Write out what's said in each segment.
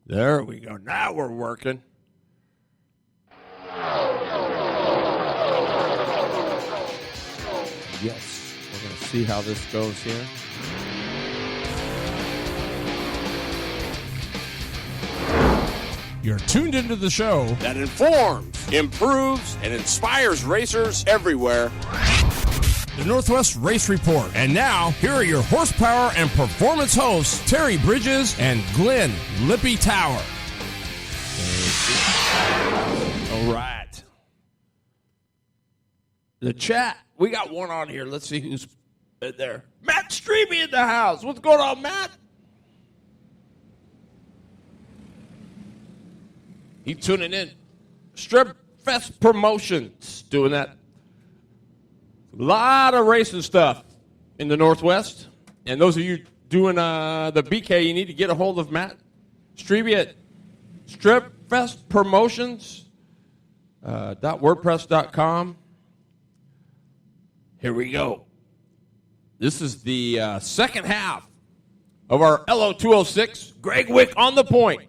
There we go. Now we're working. Yes, we're going to see how this goes here. You're tuned into the show that informs, improves, and inspires racers everywhere. The Northwest Race Report. And now, here are your horsepower and performance hosts, Terry Bridges and Glenn Lippy Tower. All right. The chat. We got one on here. Let's see who's there. Matt Strebe in the house. What's going on, Matt? He's tuning in. Strip Fest Promotions doing that. A lot of racing stuff in the Northwest. And those of you doing the BK, you need to get a hold of Matt Strebe at Strip Fest Promotions .wordpress.com. Here we go. This is the second half of our LO206. Greg Wick on the point.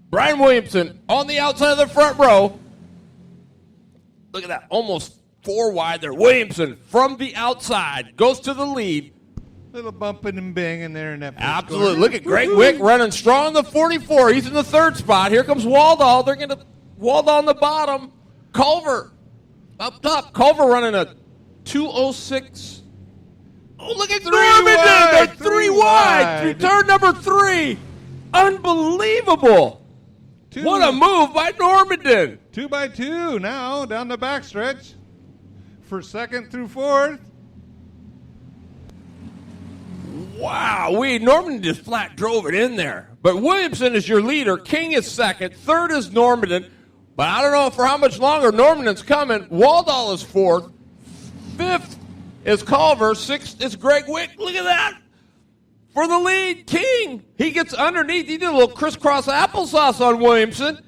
Brian Williamson on the outside of the front row. Look at that. Almost 4 wide there. Williamson from the outside goes to the lead. Little bumping and banging there in that. Absolutely. Look at Greg Wick running strong in the 44. He's in the third spot. Here comes Waldall. They're going to Waldall on the bottom. Culver up top. Culver running a 206. Oh, look at Norman. They're 3 wide. Through turn number 3. Unbelievable. What a move by Normandin. 2 by 2 now down the backstretch for second through fourth. Wow, Normandin just flat drove it in there. But Williamson is your leader. King is second. Third is Normandin. But I don't know for how much longer Normandin's coming. Waldall is fourth. Fifth is Culver. Sixth is Greg Wick. Look at that. For the lead, King. He gets underneath. He did a little crisscross applesauce on Williamson.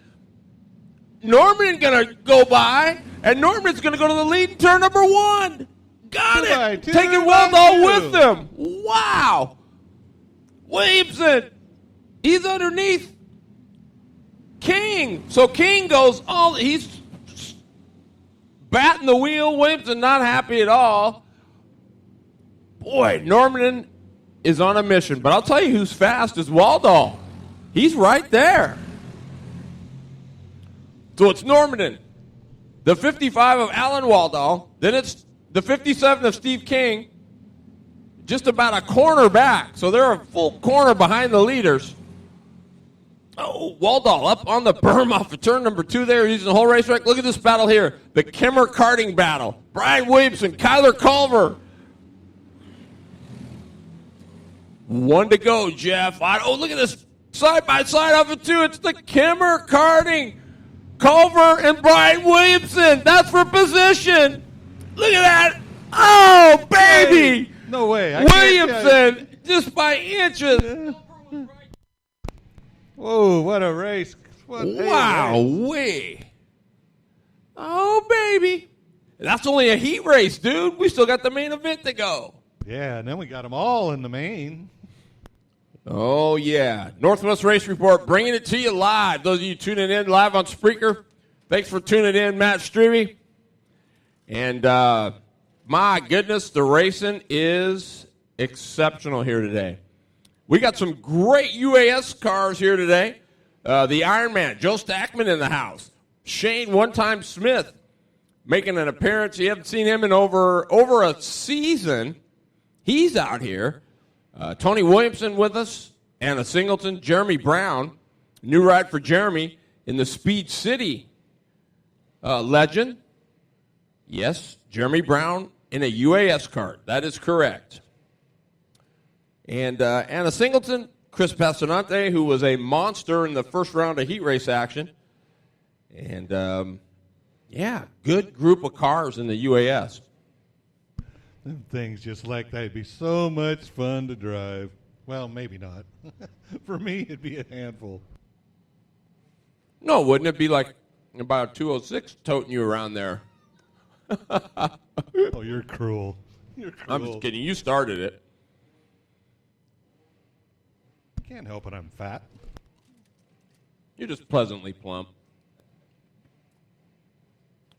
Norman's going to go by, and Norman's going to go to the lead in turn number 1. Got it. Taking Waldall with him. Wow. Williamson, he's underneath King. So King goes, he's batting the wheel. Williamson not happy at all. Boy, Normandin is on a mission. But I'll tell you who's fast is Waldall. He's right there. So it's Normandin, the 55 of Alan Waldall. Then it's the 57 of Steve King, just about a corner back. So they're a full corner behind the leaders. Oh, Waldall up on the berm off of turn number 2 there, using the whole racetrack. Look at this battle here, the Kimmer karting battle. Brian Williamson, Kyler Culver. 1 to go, Jeff. Oh, look at this side-by-side of it, too. It's the Kimmer karting. Culver and Brian Williamson. That's for position. Look at that. Oh, baby. No way. Williamson, just by inches. Whoa, what a race. Wow-wee. Oh, baby. That's only a heat race, dude. We still got the main event to go. Yeah, and then we got them all in the main. Oh, yeah. Northwest Race Report, bringing it to you live. Those of you tuning in live on Spreaker, thanks for tuning in, Matt Strebe. And my goodness, the racing is exceptional here today. We got some great UAS cars here today. The Ironman, Joe Stackman in the house. Shane One-Time Smith making an appearance. You haven't seen him in over a season. He's out here. Tony Williamson with us, Anna Singleton, Jeremy Brown, new ride for Jeremy in the Speed City legend. Yes, Jeremy Brown in a UAS kart. That is correct. And Anna Singleton, Chris Passanante, who was a monster in the first round of heat race action. And, good group of cars in the UAS. Them things just like that. It'd be so much fun to drive. Well, maybe not. For me, it'd be a handful. No, wouldn't it be like about 206 toting you around there? Oh, you're cruel. You're cruel. I'm just kidding. You started it. Can't help it. I'm fat. You're just pleasantly plump.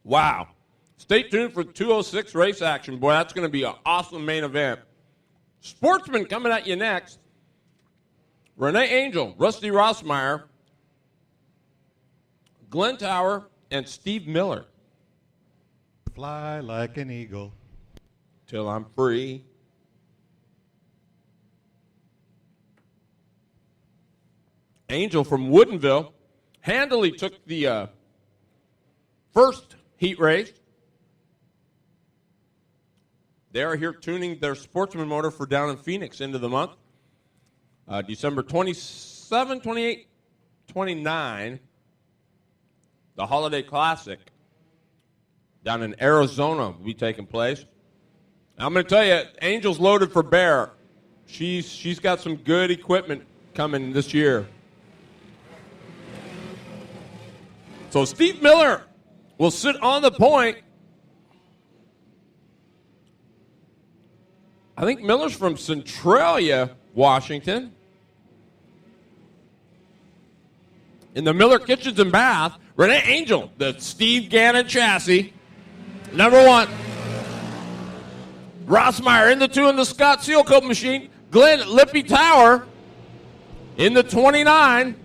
Wow. Stay tuned for 206 race action. Boy, that's going to be an awesome main event. Sportsman coming at you next. Renee Angel, Rusty Rossmeyer, Glenn Tower, and Steve Miller. Fly like an eagle. Till I'm free. Angel from Woodinville handily took the first heat race. They are here tuning their Sportsman motor for down in Phoenix into the month. December 27, 28, 29, the Holiday Classic down in Arizona will be taking place. I'm going to tell you, Angel's loaded for bear. She's got some good equipment coming this year. So Steve Miller will sit on the point. I think Miller's from Centralia, Washington. In the Miller Kitchens and Bath, Renee Angel, the Steve Gannon chassis, number 1. Rossmeyer in the 2 in the Scott Seal Coat machine. Glenn Lippy Tower in the 29.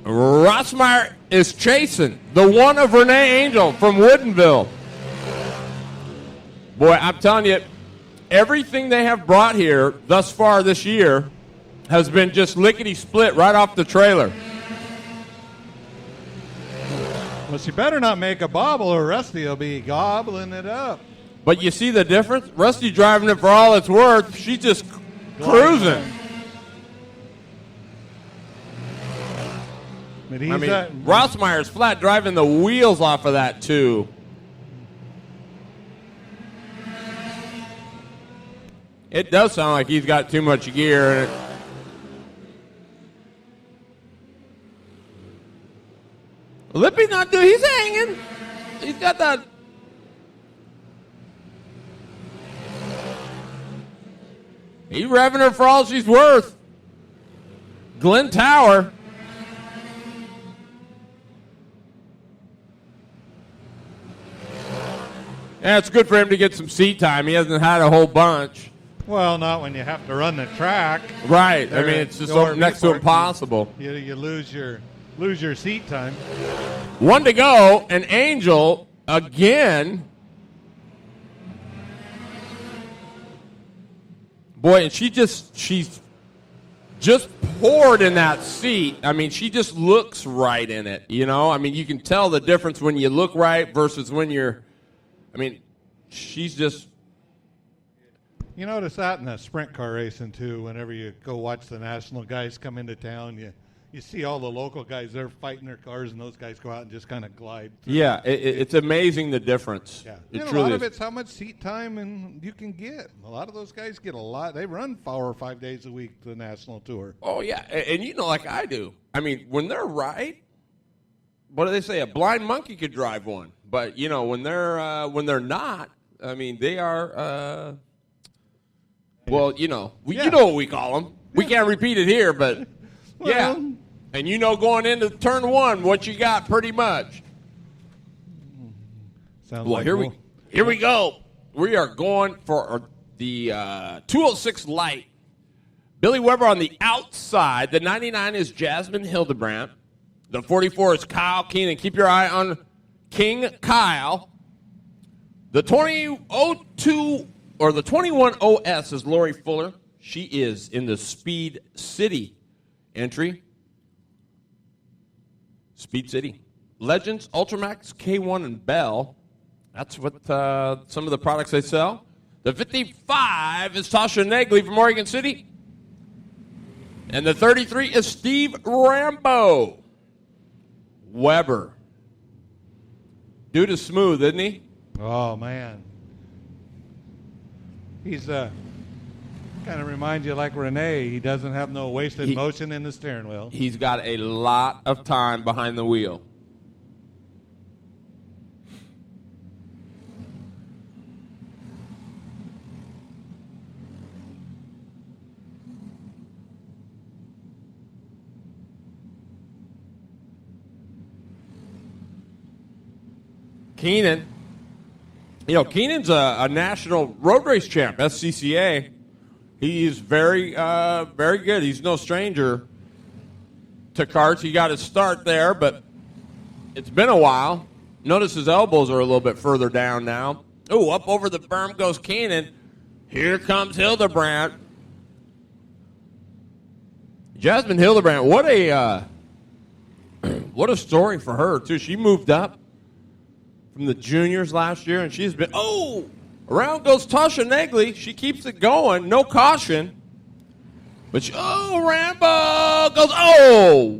Rossmeyer is chasing the 1 of Renee Angel from Woodinville. Boy, I'm telling you, everything they have brought here thus far this year has been just lickety-split right off the trailer. Well, she better not make a bobble or Rusty will be gobbling it up. But you see the difference? Rusty driving it for all it's worth. She's just cruising. Rossmeyer's flat driving the wheels off of that, too. It does sound like he's got too much gear in it. Lippy not doing, he's hanging. He's got that. He's revving her for all she's worth. Glenn Tower. Yeah, it's good for him to get some seat time. He hasn't had a whole bunch. Well, not when you have to run the track. Right. I mean, it's just next to impossible. You lose your seat time. 1 to go, and Angel again. Boy, and she's just poured in that seat. I mean, she just looks right in it, you know? I mean, you can tell the difference when you look right versus when you're, I mean, she's just. You notice that in the sprint car racing, too. Whenever you go watch the national guys come into town, you see all the local guys, they're fighting their cars, and those guys go out and just kind of glide through. Yeah, it's amazing the difference. Yeah. It and truly a lot is. of it's how much seat time and you can get. A lot of those guys get a lot. They run 4 or 5 days a week the national tour. Oh, yeah, and you know, like I do. I mean, when they're right, what do they say? A blind monkey could drive one. But, you know, when they're not, I mean, they are, well, you know, you know what we call them. We can't repeat it here, but, yeah. And you know going into turn 1 what you got pretty much. Sounds Well, like here we go. We are going for the 206 Light. Billy Weber on the outside. The 99 is Jasmine Hildebrandt. The 44 is Kyle Keenan. Keep your eye on King Kyle. The 2002 or the 21 OS is Lori Fuller. She is in the Speed City entry. Speed City. Legends, Ultramax, K1, and Bell. That's what some of the products they sell. The 55 is Tasha Negley from Oregon City. And the 33 is Steve Rambo. Weber. Dude is smooth, isn't he? Oh, man. He's kind of reminds you like Renee. He doesn't have no wasted motion in the steering wheel. He's got a lot of time behind the wheel. Keenan. You know, Keenan's a national road race champ, SCCA. He's very good. He's no stranger to karts. He got his start there, but it's been a while. Notice his elbows are a little bit further down now. Oh, up over the berm goes Keenan. Here comes Hildebrand. Jasmine Hildebrand, what a story for her, too. She moved up from the juniors last year, and she's been, around goes Tasha Negley. She keeps it going, no caution. But Rambo goes,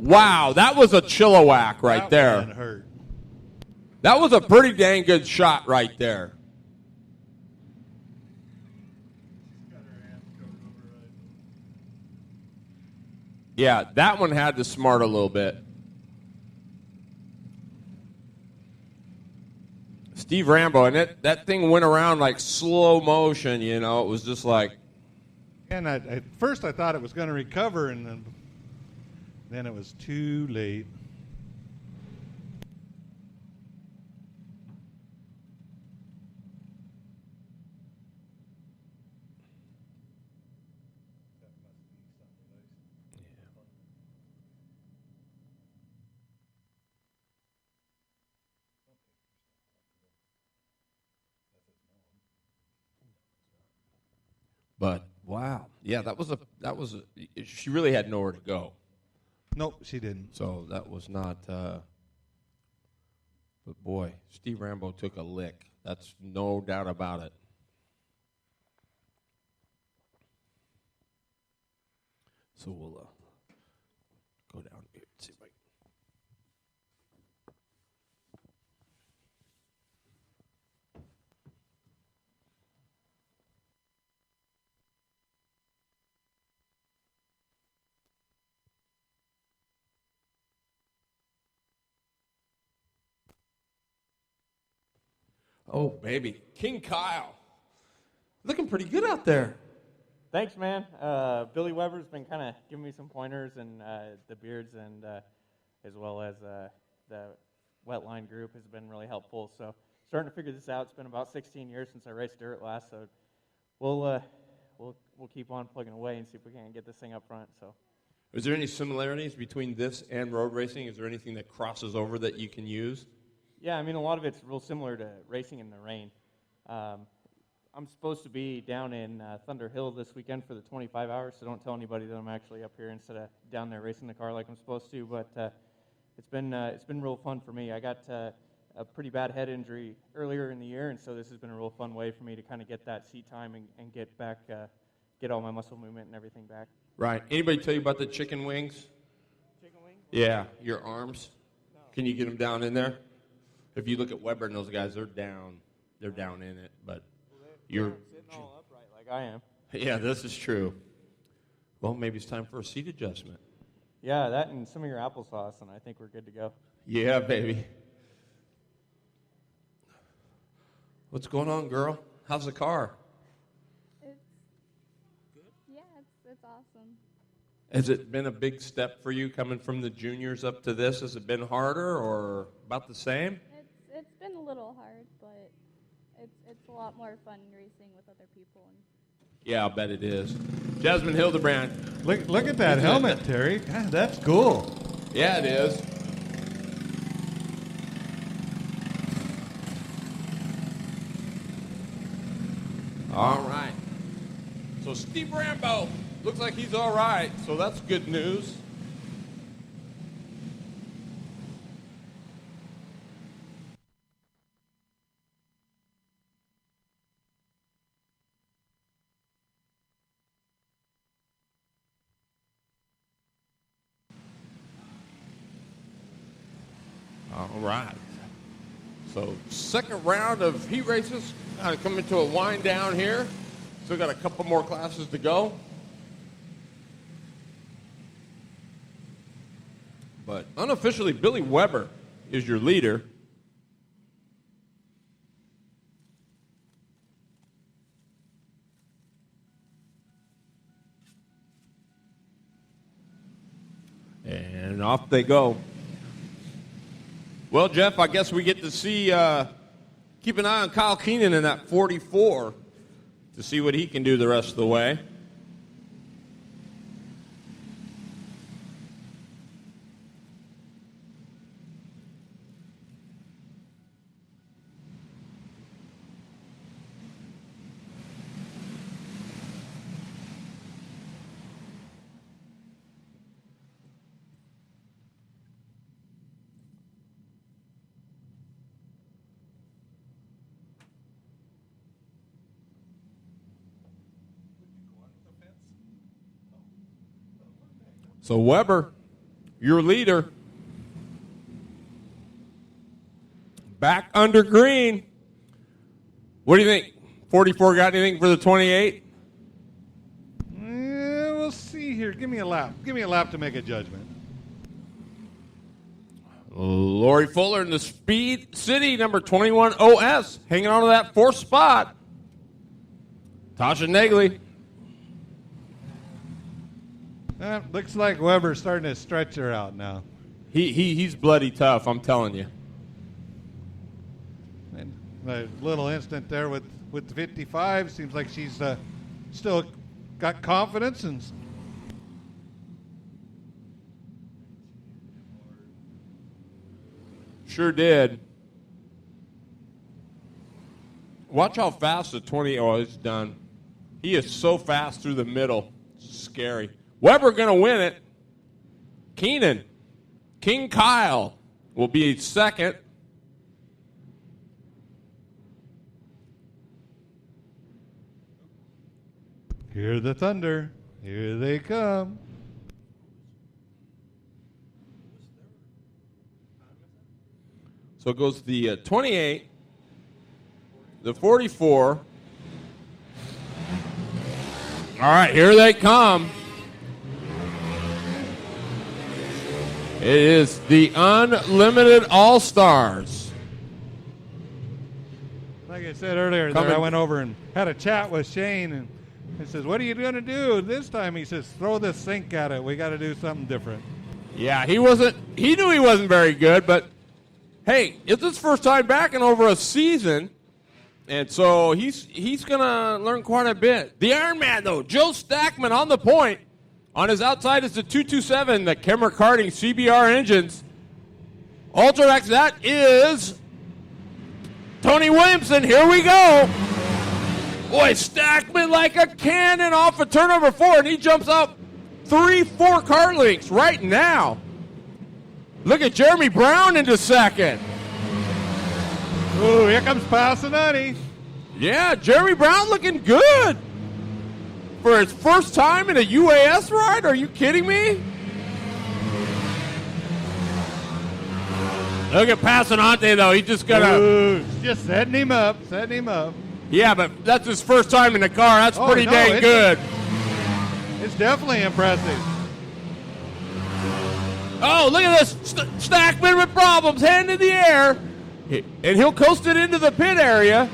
wow, that was a Chilliwack right there. That hurt. That was a pretty dang good shot right there. Yeah, that one had to smart a little bit. Steve Rambo, and that thing went around like slow motion, you know. It was just like. And at first I thought it was going to recover, and then it was too late. But wow, yeah, that was she really had nowhere to go. Nope, she didn't. So that was not. But boy, Steve Rambo took a lick. That's no doubt about it. So we'll go down here and see if I. Oh, baby. King Kyle. Looking pretty good out there. Thanks, man. Billy Weber's been kind of giving me some pointers, and the Beards, and as well as the Wetline group has been really helpful. So starting to figure this out. It's been about 16 years since I raced dirt last, so we'll keep on plugging away and see if we can get this thing up front. So, is there any similarities between this and road racing? Is there anything that crosses over that you can use? Yeah, I mean, a lot of it's real similar to racing in the rain. I'm supposed to be down in Thunder Hill this weekend for the 25 hours, so don't tell anybody that I'm actually up here instead of down there racing the car like I'm supposed to. But it's been real fun for me. I got a pretty bad head injury earlier in the year, and so this has been a real fun way for me to kind of get that seat time and get back, get all my muscle movement and everything back. Right. Anybody tell you about the chicken wings? Chicken wings? Yeah, your arms. No. Can you get them down in there? If you look at Weber and those guys, they're down in it, but you're sitting all upright like I am. Yeah, this is true. Well, maybe it's time for a seat adjustment. Yeah, that and some of your applesauce, and I think we're good to go. Yeah, baby. What's going on, girl? How's the car? It's good. Yeah, it's awesome. Has it been a big step for you coming from the juniors up to this? Has it been harder or about the same? It's been a little hard, but it's a lot more fun racing with other people. Yeah, I'll bet it is. Jasmine Hildebrand. Look at that helmet, Terry. God, that's cool. Yeah, it is. All right. So Steve Rambo looks like he's all right, so that's good news. All right. So second round of heat races coming to a wind down here. Still got a couple more classes to go. But unofficially, Billy Weber is your leader. And off they go. Well, Jeff, I guess we get to see, keep an eye on Kyle Keenan in that 44 to see what he can do the rest of the way. So Weber, your leader, back under green. What do you think? 44 got anything for the 28? We'll see here. Give me a lap. Give me a lap to make a judgment. Lori Fuller in the Speed City, number 21 OS, hanging on to that 4th spot. Tasha Negley. Looks like Weber's starting to stretch her out now. He's bloody tough, I'm telling you. And a little instant there with the 55. Seems like she's still got confidence and. Sure did. Watch how fast the 20. Oh, it's done. He is so fast through the middle. It's scary. Weber going to win it. Keenan, King Kyle will be second. Hear the thunder. Here they come. So it goes the 28, the 44. All right, here they come. It is the Unlimited All-Stars. Like I said earlier, I went over and had a chat with Shane, and he says, "What are you going to do this time?" He says, "Throw this sink at it. We got to do something different." Yeah, he knew he wasn't very good, but hey, it's his first time back in over a season, and so he's going to learn quite a bit. The Iron Man, though, Joe Stackman on the point. On his outside is the 227, the Kemmer Karting CBR engines. Ultrax, that is Tony Williamson. Here we go. Boy, Stackman like a cannon off of turn number 4, and he jumps out 3-4 car lengths right now. Look at Jeremy Brown into second. Ooh, here comes Passanati. Yeah, Jeremy Brown looking good. For his first time in a UAS ride? Are you kidding me? Look at Passanante, though. He just got just setting him up. Yeah, but that's his first time in the car. That's pretty dang good. It's definitely impressive. Oh, look at this. Stackman with problems. Hand in the air. And he'll coast it into the pit area.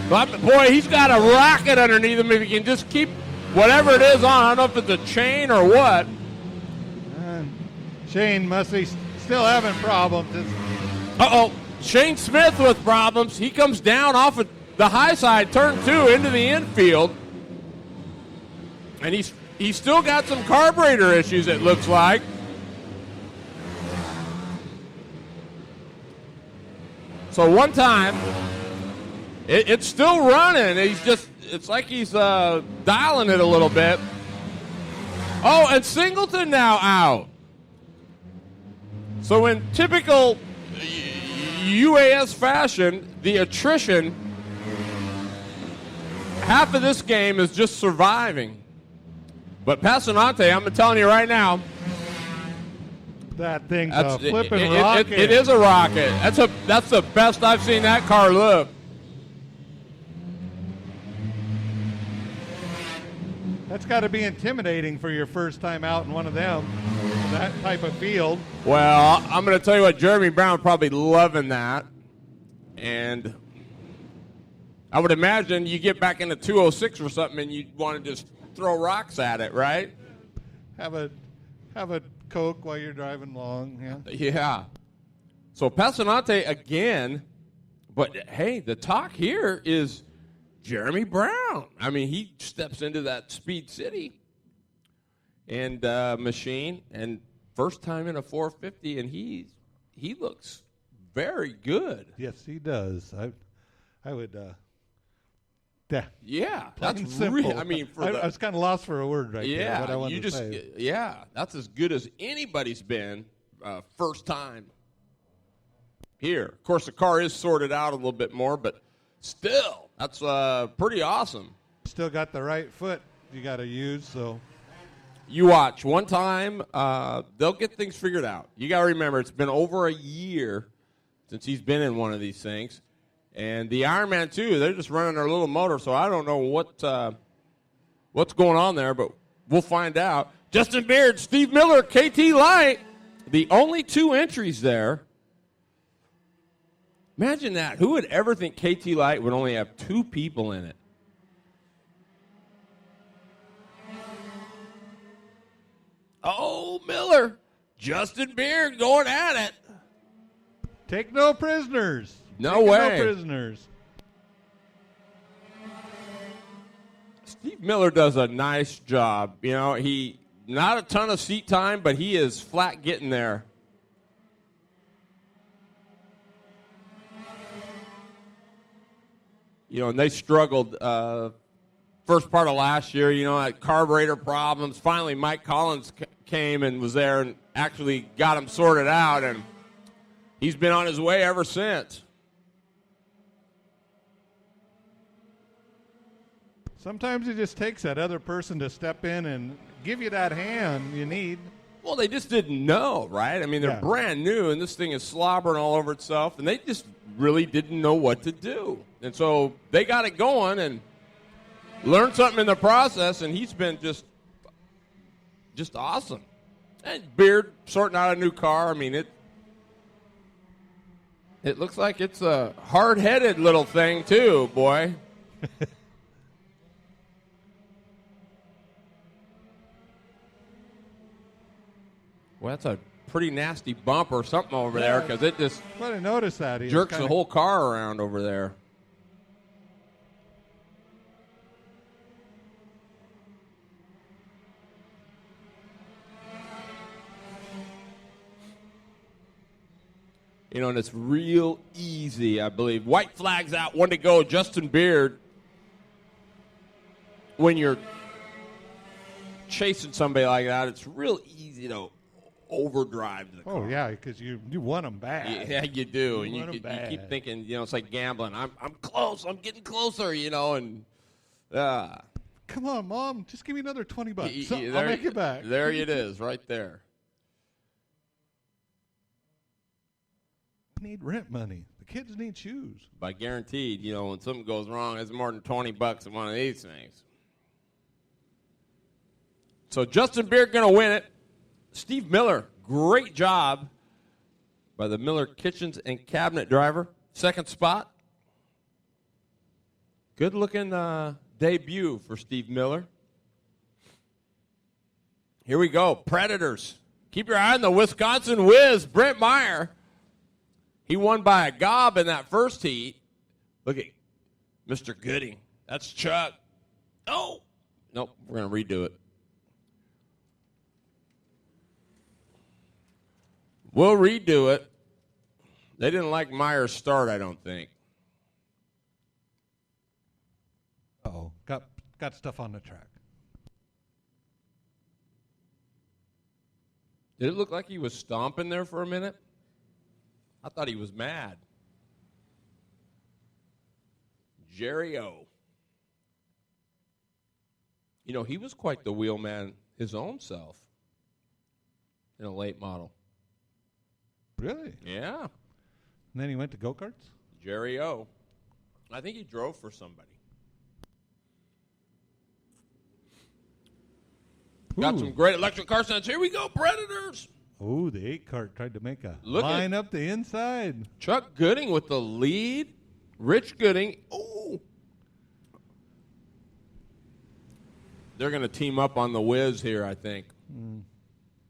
But, boy, he's got a rocket underneath him if he can just keep whatever it is on. I don't know if it's a chain or what. Shane must be still having problems. Uh-oh. Shane Smith with problems. He comes down off of the high side, turn 2, into the infield. And he's still got some carburetor issues, it looks like. So one time... It's still running. It's like he's dialing it a little bit. Oh, and Singleton now out. So in typical UAS fashion, the attrition, half of this game is just surviving. But Passanante, I'm telling you right now, that thing's a flipping rocket. It is a rocket. That's the best I've seen that car look. That's got to be intimidating for your first time out in one of them, that type of field. Well, I'm going to tell you what, Jeremy Brown probably loving that. And I would imagine you get back into 206 or something and you want to just throw rocks at it, right? Have a Coke while you're driving along. Yeah. Yeah. So Passanante again, but hey, the talk here is Jeremy Brown. I mean, he steps into that Speed City and machine, and first time in a 450, and he looks very good. Yes, he does. I would. Yeah, Plain that's simple. really. I mean, I was kind of lost for a word right there. yeah, What I wanted you to just say. yeah, that's as good as anybody's been first time here. Of course, the car is sorted out a little bit more, but still, that's pretty awesome. Still got the right foot you got to use. So You watch. One time, they'll get things figured out. You got to remember, it's been over a year since he's been in one of these things. And the Ironman, too, they're just running their little motor, so I don't know what's going on there, but we'll find out. Justin Beard, Steve Miller, KT Light, the only 2 entries there. Imagine that. Who would ever think KT Light would only have 2 people in it? Oh, Miller. Justin Beard going at it. take no prisoners. No Taking way. No prisoners. Steve Miller does a nice job. You know, he not a ton of seat time, but he is flat getting there. You know, and they struggled first part of last year, you know, had carburetor problems. Finally, Mike Collins came and was there and actually got them sorted out, and he's been on his way ever since. Sometimes it just takes that other person to step in and give you that hand you need. Well, they just didn't know, right? I mean, they're brand new, and this thing is slobbering all over itself, and they just really didn't know what to do. And so they got it going and learned something in the process, and he's been just awesome. And Beard sorting out a new car. I mean, it looks like it's a hard-headed little thing, too, boy. Well, that's a pretty nasty bump or something over there because it just I didn't notice that. jerks the whole car around over there. You know, and it's real easy, I believe. White flag's out, 1 to go. Justin Beard, when you're chasing somebody like that, it's real easy to overdrive the car. Oh, yeah, because you want them bad. Yeah, you do. And want 'em you bad. keep thinking, you know, it's like gambling. I'm close. I'm getting closer, you know, and Come on, Mom, just give me another $20. I'll there- make it back. There it is, right there. I need rent money. The kids need shoes. By guaranteed, you know, when something goes wrong, it's more than $20 in one of these things. So Justin Beard going to win it. Steve Miller, great job by the Miller Kitchens and Cabinet driver. Second spot. Good-looking debut for Steve Miller. Here we go. Predators. Keep your eye on the Wisconsin Whiz, Brent Meyer. He won by a gob in that first heat. Look at Mr. Gooding. That's Chuck. Oh! Nope, we're going to redo it. We'll redo it. They didn't like Meyer's start, I don't think. Uh-oh, got stuff on the track. Did it look like he was stomping there for a minute? I thought he was mad. Jerry O. You know, he was quite the wheelman his own self in a late model. Really? Yeah. And then he went to go-karts? Jerry O. I think he drove for somebody. Got Ooh. some great electric car sounds. Here we go, Predators. Oh, the 8 cart tried to make a Look line up the inside. Chuck Gooding with the lead. Rich Gooding. Ooh. They're going to team up on the whiz here, I think.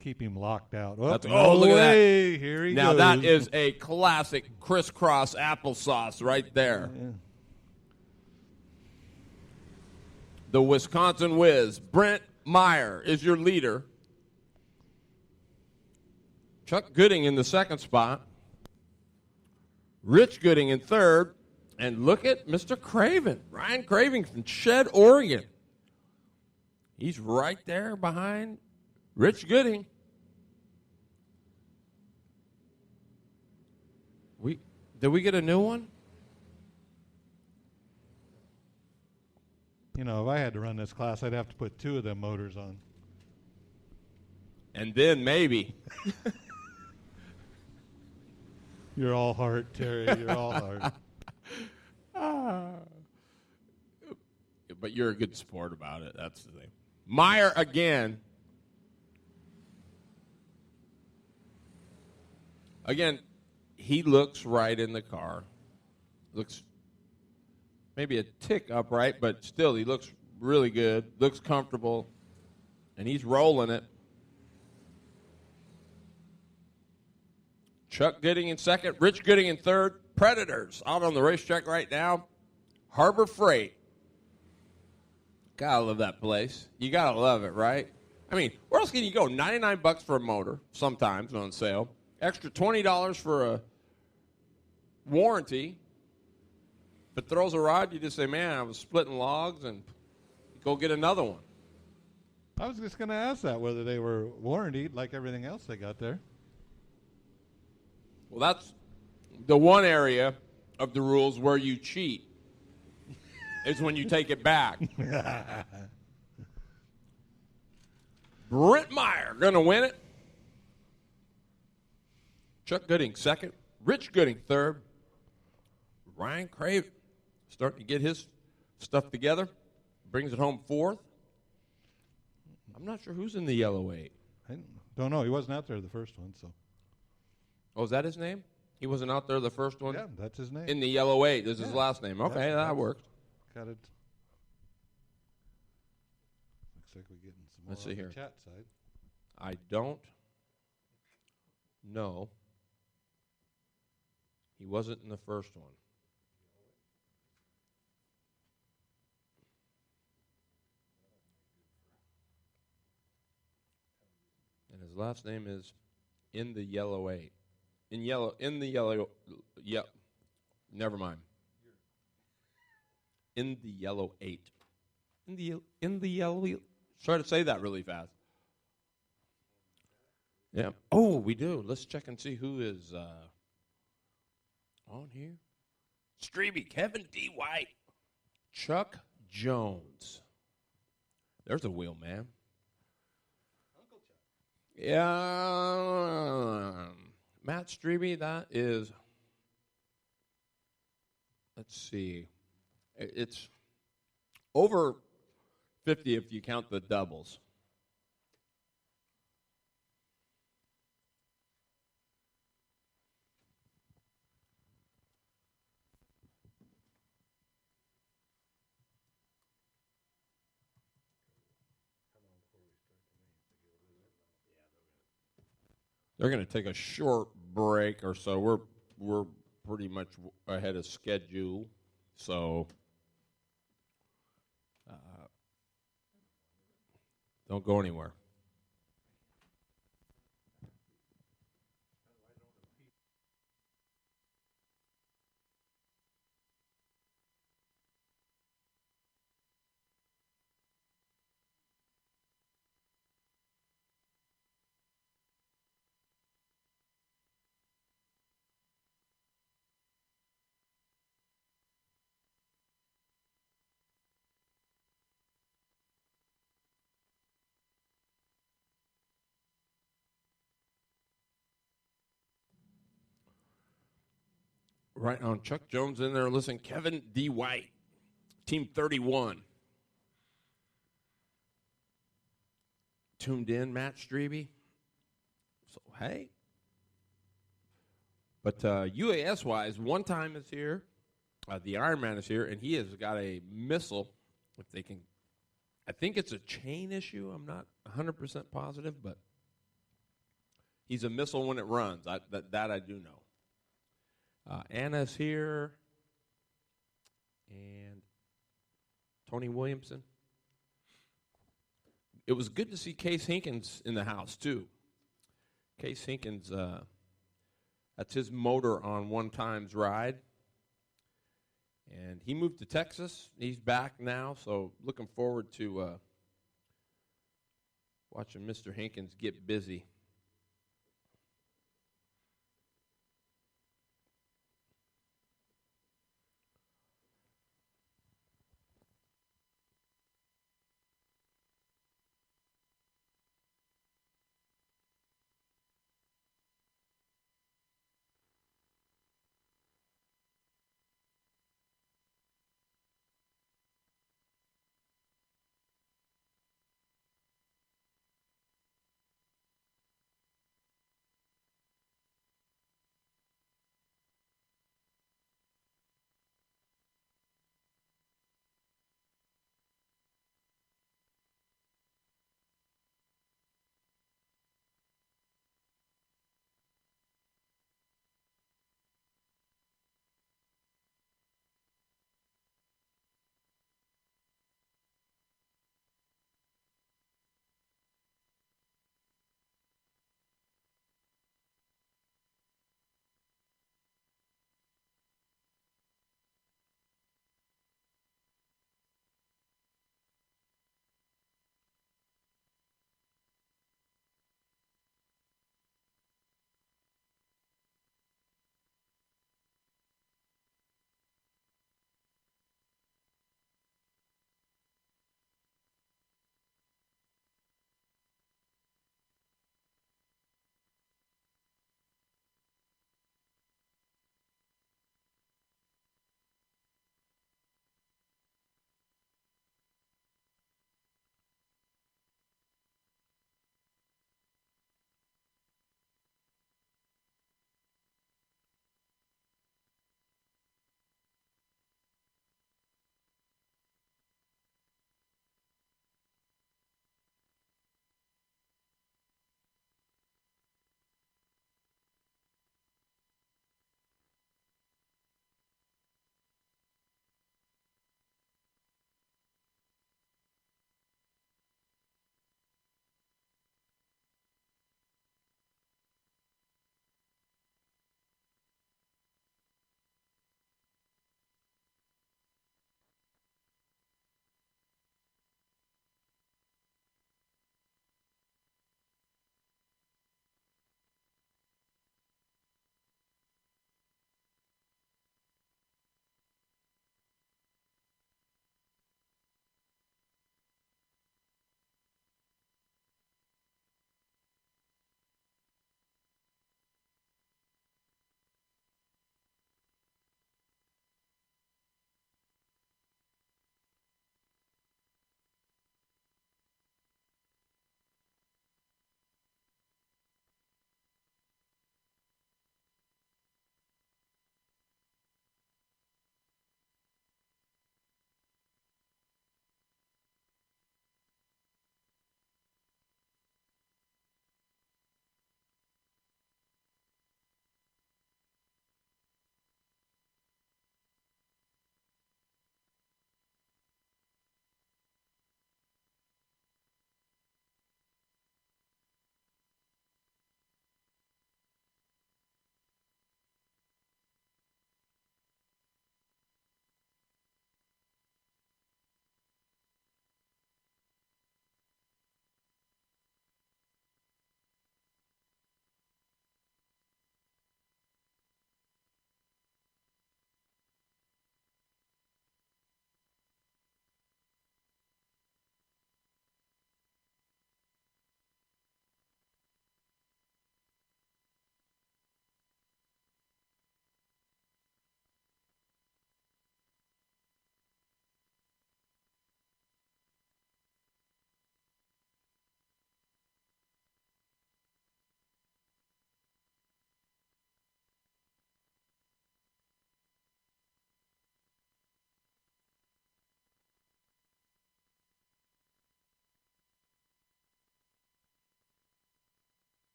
Keep him locked out. That's- No look at that. way. Here he Now, goes. that is a classic crisscross applesauce right there. Yeah. The Wisconsin Whiz. Brent Meyer is your leader. Chuck Gooding in the second spot. Rich Gooding in third. And look at Mr. Craven. Ryan Craven from Shed, Oregon. He's right there behind Rich Gooding. Did we get a new one? You know, if I had to run this class, I'd have to put 2 of them motors on. And then maybe. You're all heart, Terry. You're all heart. But you're a good sport about it. That's the thing. Meyer again. Again, he looks right in the car. Looks maybe a tick upright, but still he looks really good. Looks comfortable. And he's rolling it. Chuck Gooding in second. Rich Gooding in third. Predators out on the racetrack right now. Harbor Freight. Gotta love that place. You gotta love it, right? I mean, where else can you go? $99 for a motor, sometimes on sale. Extra $20 for a warranty. If it throws a rod, you just say, man, I was splitting logs, and go get another one. I was just going to ask that, whether they were warranted like everything else they got there. Well, that's the one area of the rules where you cheat. Is when you take it back. Brent Meyer going to win it. Chuck Gooding second. Rich Gooding third. Ryan Craven starting to get his stuff together. Brings it home fourth. I'm not sure who's in the yellow 8. I don't know. He wasn't out there the first one, so. Oh, is that his name? He wasn't out there the first one? Yeah, that's his name. In the yellow 8 is his Yeah. last name. Okay, Yeah, that works. Got it. Looks like we're getting some more Let's see on the here. chat side. I don't know. He wasn't in the first one. And his last name is in the yellow 8. In the yellow, yeah, never mind. In the yellow 8. In the yellow, try to say that really fast. Yeah. Oh, we do. Let's check and see who is on here. Strebe, Kevin D. White, Chuck Jones. There's a wheel man. Uncle Chuck. Yeah. Matt Strebe, that is, let's see. It's over 50 if you count the doubles. They're going to take a short break or so. We're pretty much ahead of schedule, so don't go anywhere. Right on. Chuck Jones in there. Listen, Kevin D. White, Team 31. tuned in, Matt Strebe. So, hey. But UAS-wise, One Time is here. The Ironman is here, and he has got a missile. If they can, I think it's a chain issue. I'm not 100% positive, but he's a missile when it runs. That I do know. Anna's here, and Tony Williamson. It was good to see Case Hinkins in the house, too. Case Hinkins, that's his motor on One Time's ride. And he moved to Texas. He's back now, so looking forward to watching Mr. Hinkins get busy.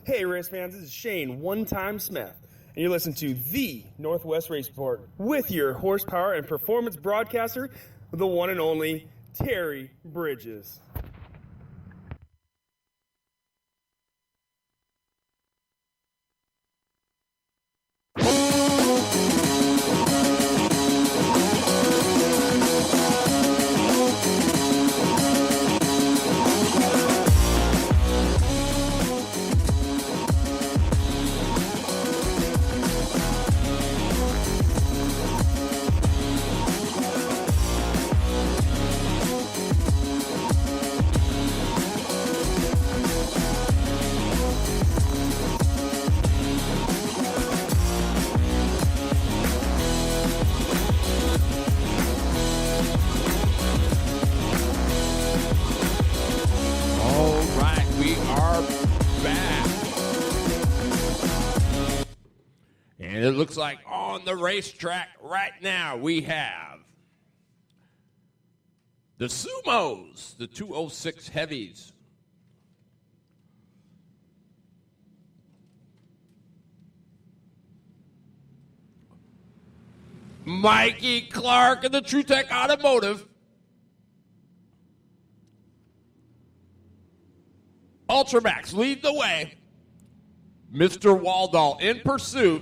Hey, race fans, this is Shane One Time Smith, and you're listening to the Northwest Race Report with your horsepower and performance broadcaster, the one and only Terry Bridges. It looks like on the racetrack right now we have the Sumos, the 206 Heavies. Mikey Clark of the TruTech Automotive. Ultramax lead the way. Mr. Waldall in pursuit.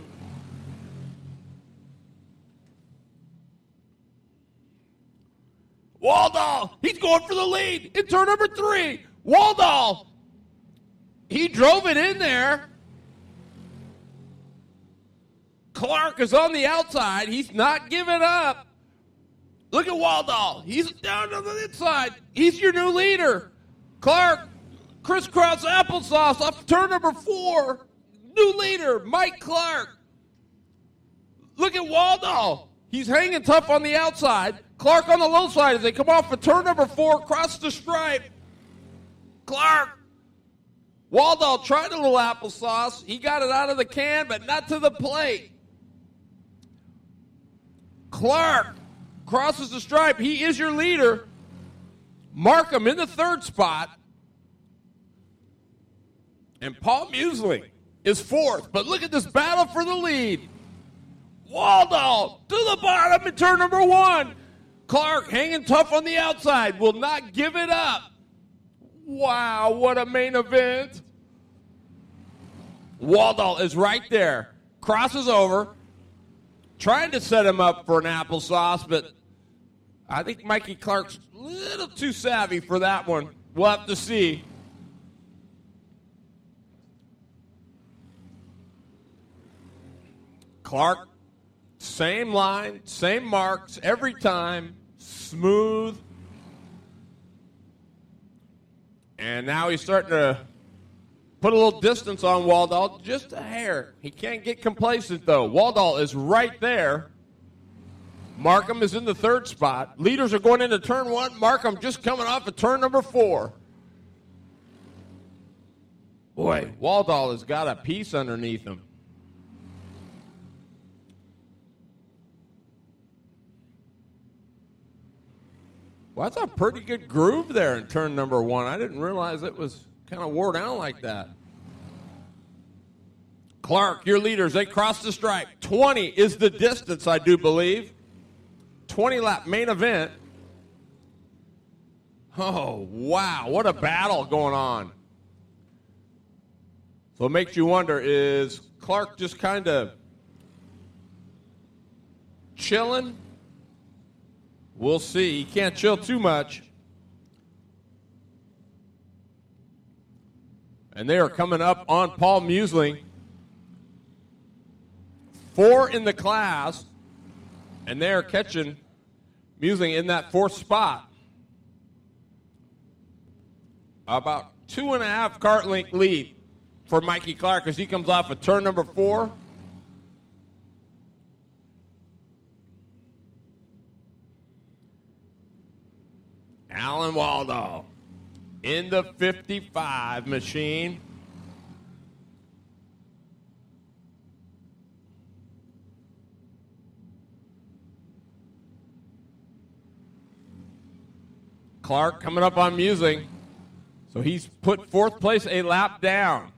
Waldall, he's going for the lead in turn number 3. Waldall, he drove it in there. Clark is on the outside. He's not giving up. Look at Waldall. He's down on the inside. He's your new leader. Clark, crisscross applesauce off turn number 4. New leader, Mike Clark. Look at Waldall. He's hanging tough on the outside. Clark on the low side as they come off of turn number 4, across the stripe. Clark. Waldall tried a little applesauce. He got it out of the can, but not to the plate. Clark crosses the stripe. He is your leader. Markham in the 3rd spot. And Paul Musling is 4th. But look at this battle for the lead. Waldall to the bottom in turn number 1. Clark hanging tough on the outside, will not give it up. Wow, what a main event. Waldall is right there. Crosses over. Trying to set him up for an applesauce, but I think Mikey Clark's a little too savvy for that one. We'll have to see. Clark, same line, same marks every time, smooth. And now he's starting to put a little distance on Waldall, just a hair. He can't get complacent, though. Waldall is right there. Markham is in the 3rd spot. Leaders are going into turn 1. Markham just coming off of turn number 4. Boy, Waldall has got a piece underneath him. Well, that's a pretty good groove there in turn number 1. I didn't realize it was kind of wore down like that. Clark, your leaders, they cross the stripe. 20 is the distance, I do believe. 20-lap main event. Oh, wow, what a battle going on. So it makes you wonder, is Clark just kind of chilling? We'll see. He can't chill too much. And they are coming up on Paul Musling. 4 in the class. And they are catching Musling in that 4th spot. About 2.5 cart length lead for Mikey Clark as he comes off of turn number 4. Alan Waldall in the 55 machine. Clark coming up on Musing. So he's put 4th place a lap down.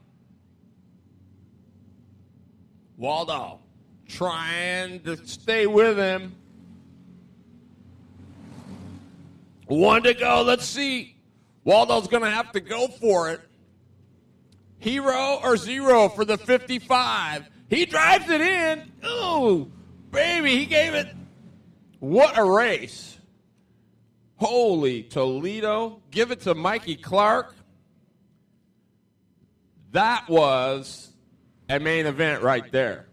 Waldo trying to stay with him. 1 to go. Let's see. Waldo's going to have to go for it. Hero or zero for the 55. He drives it in. Ooh, baby, he gave it. What a race. Holy Toledo. Give it to Mikey Clark. That was a main event right there.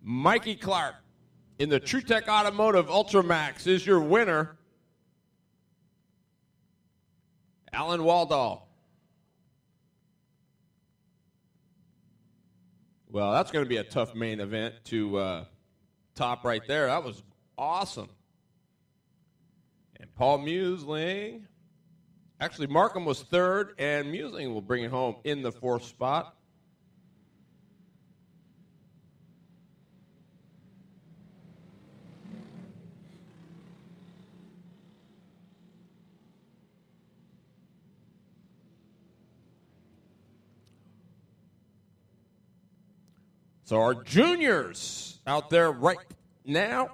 Mikey Clark in the TruTech Automotive Ultramax is your winner. Alan Waldall. Well, that's going to be a tough main event to top right there. That was awesome. And Paul Musling. Actually, Markham was third, and Musling will bring it home in the fourth spot. So our juniors out there right now,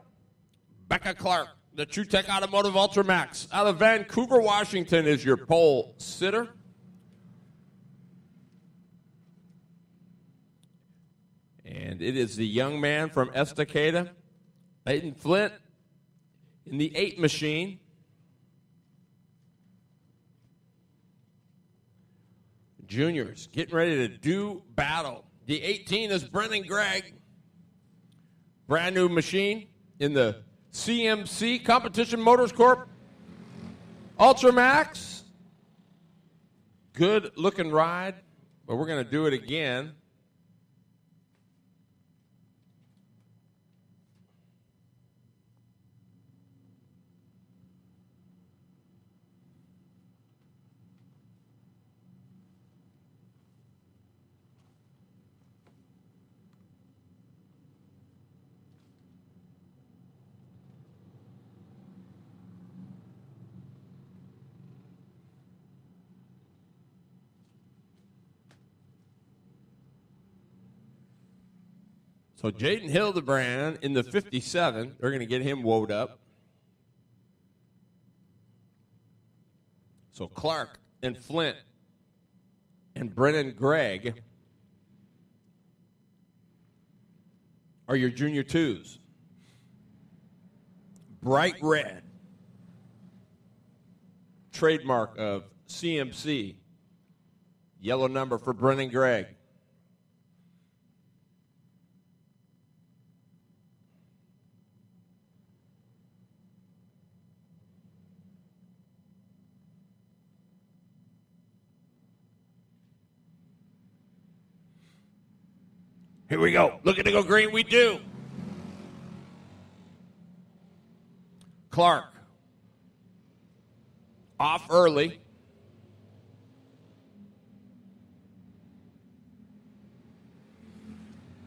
Becca Clark, the TruTech Automotive Ultramax out of Vancouver, Washington, is your pole sitter. And it is the young man from Estacada, Leighton Flint, in the 8 machine. Juniors getting ready to do battle. The 18 is Brendan Gregg. Brand new machine in the CMC, Competition Motors Corp. Ultramax. Good looking ride, but we're going to do it again. So Jaden Hildebrand in the 57, they're going to get him woed up. So Clark and Flint and Brennan Gregg are your junior 2s. Bright red. Trademark of CMC. Yellow number for Brennan Gregg. Here we go. Looking to go green, we do. Clark. Off early.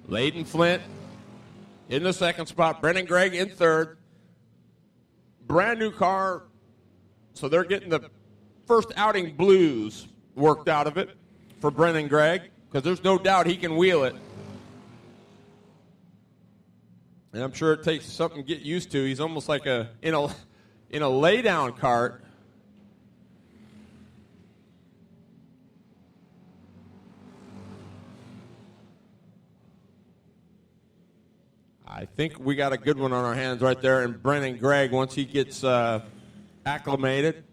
Leighton Flint in the second spot. Brennan Gregg in third. Brand new car. So they're getting the first outing blues worked out of it for Brennan Gregg, because there's no doubt he can wheel it. And I'm sure it takes something to get used to. He's almost like in a lay-down cart. I think we got a good one on our hands right there. And Brennan Gregg, once he gets acclimated.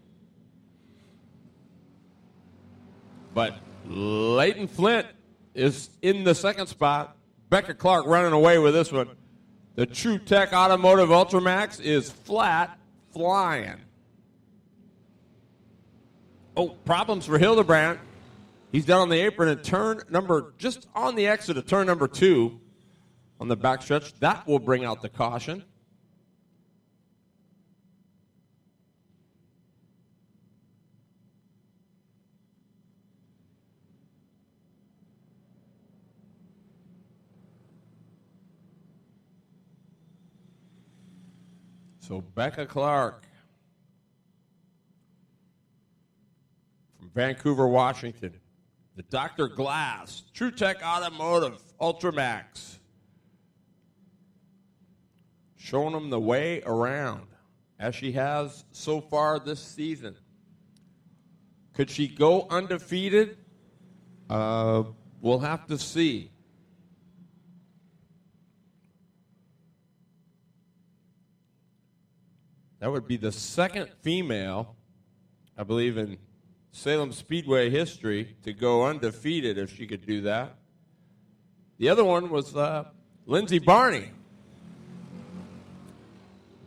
But Leighton Flint is in the second spot. Becca Clark running away with this one. The TruTech Automotive Ultramax is flat flying. Oh, problems for Hildebrand. He's down on the apron at just on the exit of turn number 2 on the backstretch. That will bring out the caution. So Becca Clark from Vancouver, Washington. the Dr. Glass True Tech Automotive Ultramax. Showing them the way around, as she has so far this season. Could she go undefeated? We'll have to see. That would be the second female, I believe, in Salem Speedway history to go undefeated if she could do that. The other one was Lindsey Barney.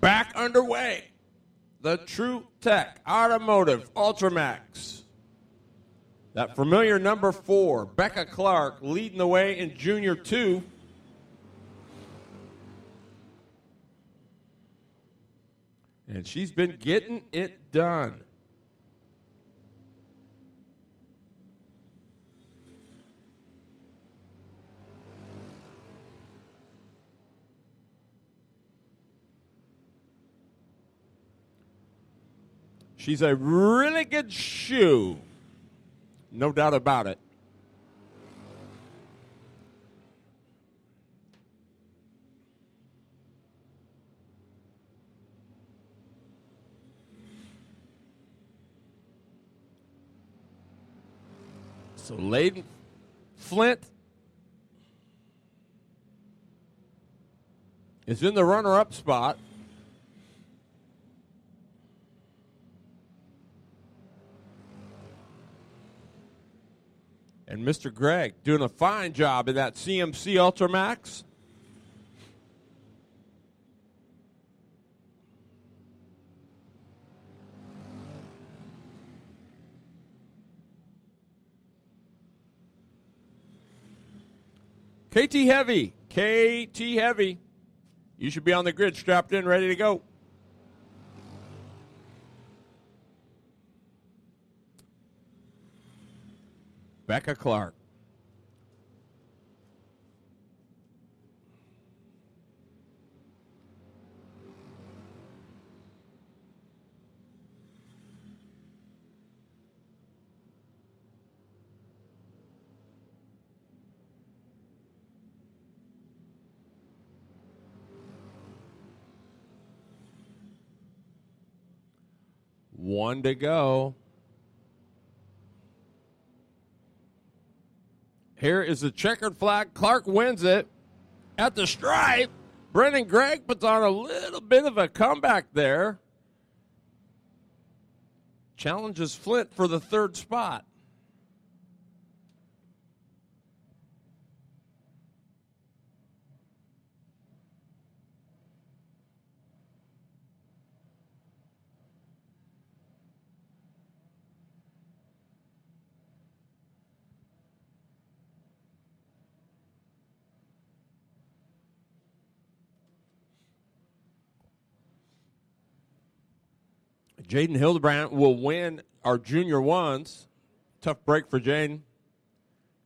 Back underway. The True Tech Automotive Ultramax. That familiar number 4, Becca Clark, leading the way in Junior 2. And she's been getting it done. She's a really good shoe. No doubt about it. So Layden Flint is in the runner-up spot. And Mr. Gregg doing a fine job in that CMC Ultramax. KT Heavy. You should be on the grid, strapped in, ready to go. Becca Clark. One to go. Here is the checkered flag. Clark wins it at the stripe. Brendan Gregg puts on a little bit of a comeback there. Challenges Flint for the third spot. Jaden Hildebrandt will win our Junior 1s. Tough break for Jaden.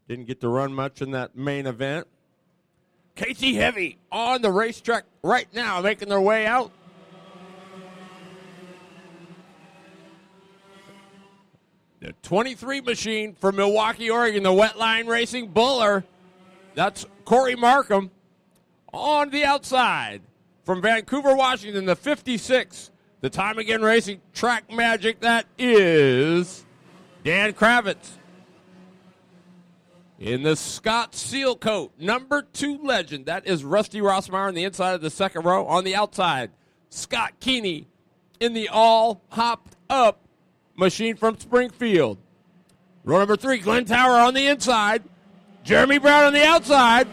Didn't get to run much in that main event. KT Heavy on the racetrack right now, making their way out. The 23 machine from Milwaukee, Oregon, the Wetline Racing Buller. That's Corey Markham. On the outside from Vancouver, Washington, the 56. The Time Again Racing Track Magic, that is Dan Kravitz. In the Scott Seal Coat, number 2 legend, that is Rusty Rossmeyer on the inside of the second row. On the outside, Scott Keeney in the all hopped up machine from Springfield. Row number 3, Glenn Tower on the inside. Jeremy Brown on the outside.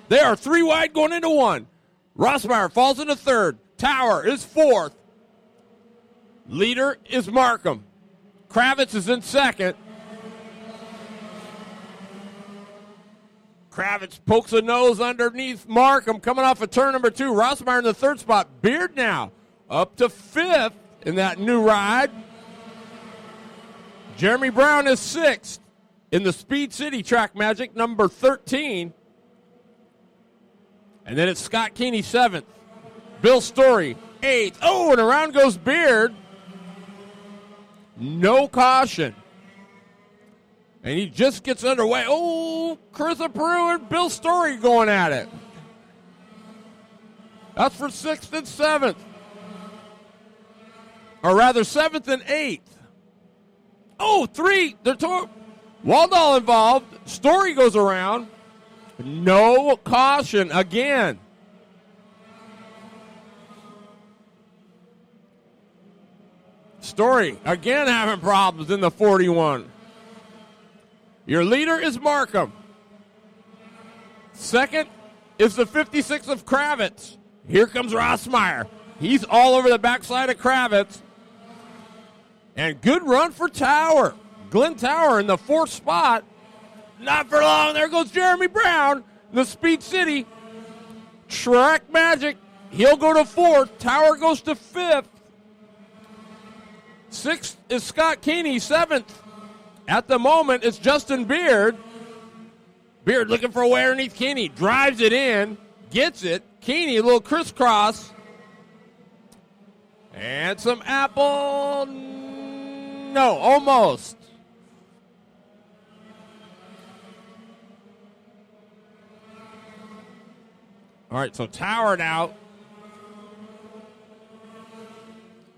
They are 3 wide going into 1. Rossmeyer falls into 3rd. Tower is 4th. Leader is Markham. Kravitz is in 2nd. Kravitz pokes a nose underneath Markham coming off of turn number 2. Rossmeyer in the 3rd spot. Beard now up to 5th in that new ride. Jeremy Brown is 6th in the Speed City Track Magic, number 13. And then it's Scott Keeney, 7th. Bill Story, 8th. Oh, and around goes Beard. No caution. And he just gets underway. Oh, Carissa Peru and Bill Story going at it. That's for 6th and 7th. Or rather, 7th and 8th. Oh, 3. Waldall involved. Story goes around. No caution again. Story again having problems in the 41. Your leader is Markham. Second is the 56 of Kravitz. Here comes Rossmeyer. He's all over the backside of Kravitz. And good run for Tower. Glenn Tower in the 4th spot. Not for long. There goes Jeremy Brown, the Speed City. Track Magic. He'll go to 4th. Tower goes to 5th. 6th is Scott Keeney. 7th. At the moment, it's Justin Beard. Beard looking for a way underneath Keeney. Drives it in. Gets it. Keeney, a little crisscross. And some apple. No, almost. All right, so Tower now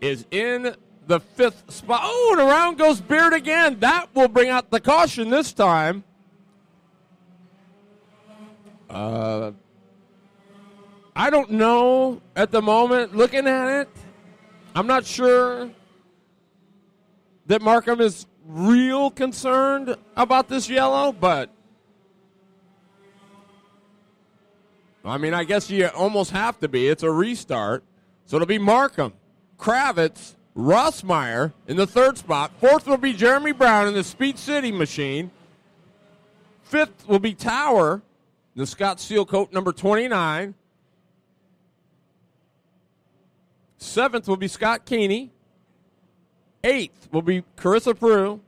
is in the 5th spot. Oh, and around goes Beard again. That will bring out the caution this time. I don't know at the moment. Looking at it, I'm not sure that Markham is real concerned about this yellow, but I mean, I guess you almost have to be. It's a restart. So it'll be Markham, Kravitz, Rossmeyer in the 3rd spot. 4th will be Jeremy Brown in the Speed City machine. 5th will be Tower, the Scott Sealcoat number 29. 7th will be Scott Keeney. 8th will be Carissa Peru.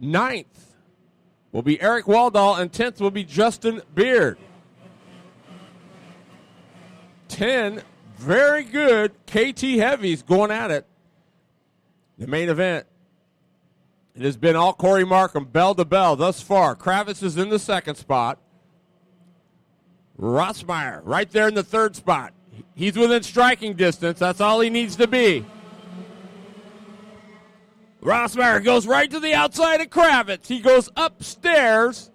9th will be Eric Waldall. And 10th will be Justin Beard. 10 very good KT heavies going at it. The main event. It has been all Corey Markham, bell to bell thus far. Kravitz is in the 2nd spot. Rossmeyer right there in the 3rd spot. He's within striking distance. That's all he needs to be. Rossmeyer goes right to the outside of Kravitz. He goes upstairs,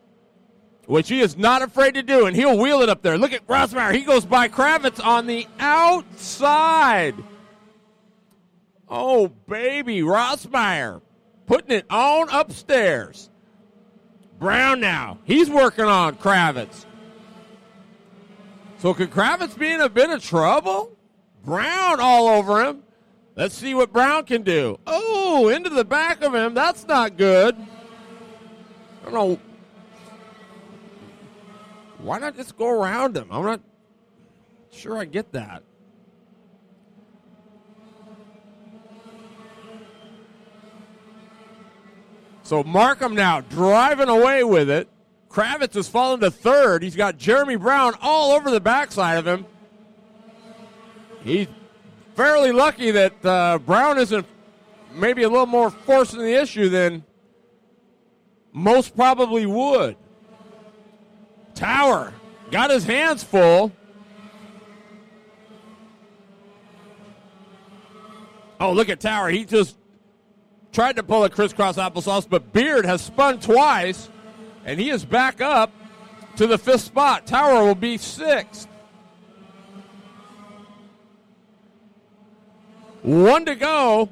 which he is not afraid to do, and he'll wheel it up there. Look at Rossmeyer. He goes by Kravitz on the outside. Oh, baby, Rossmeyer putting it on upstairs. Brown now. He's working on Kravitz. So could Kravitz be in a bit of trouble? Brown all over him. Let's see what Brown can do. Oh, into the back of him. That's not good. I don't know. Why not just go around him? I'm not sure I get that. So Markham now driving away with it. Kravitz has fallen to 3rd. He's got Jeremy Brown all over the backside of him. He's fairly lucky that Brown isn't maybe a little more forcing the issue than most probably would. Tower got his hands full. Oh, look at Tower. He just tried to pull a crisscross applesauce, but Beard has spun twice, and he is back up to the 5th spot. Tower will be 6th. 1 to go.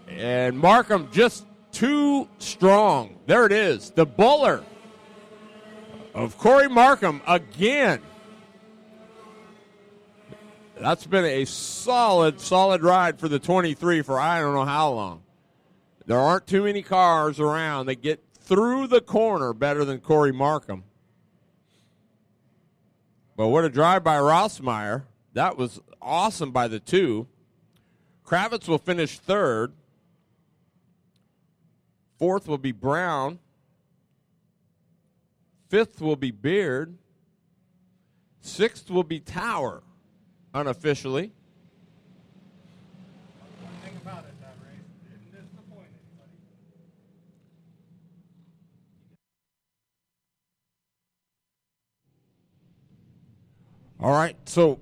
And Markham just too strong. There it is. The bowler of Corey Markham again. That's been a solid ride for the 23 for I don't know how long. There aren't too many cars around that get through the corner better than Corey Markham. But what a drive by Rossmeyer. That was awesome by the 2. Kravitz will finish 3rd. 4th will be Brown. 5th will be Beard. 6th will be Tower. unofficially. One thing about it, that race didn't disappoint anybody. All right, so,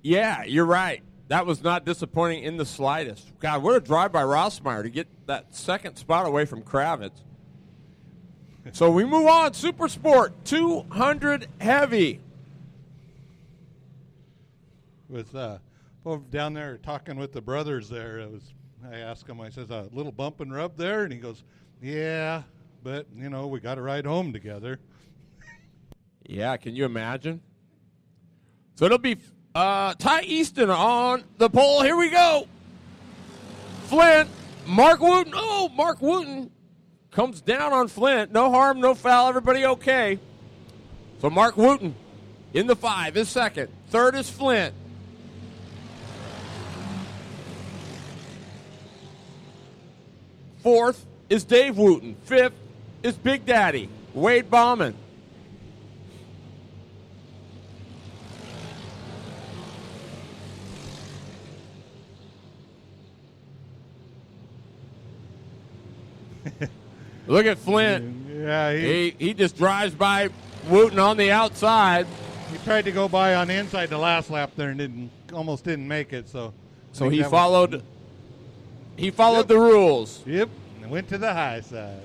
yeah, you're right. That was not disappointing in the slightest. God, what a drive by Rossmeyer to get that second spot away from Kravitz. So we move on. Super Sport 200 heavy. With over down there talking with the brothers there, I asked him, I says, a little bump and rub there? And he goes, yeah, but, we got to ride home together. Yeah, can you imagine? So it'll be Ty Easton on the pole. Here we go. Flint, Mark Wooten. Oh, Mark Wooten comes down on Flint. No harm, no foul. Everybody okay. So Mark Wooten in the 5 is second. Third is Flint. Fourth is Dave Wooten. Fifth is Big Daddy, Wade Bauman. Look at Flint. Yeah, He just drives by Wooten on the outside. he tried to go by on the inside the last lap there and almost didn't make it. So He followed the rules. Yep, and went to the high side.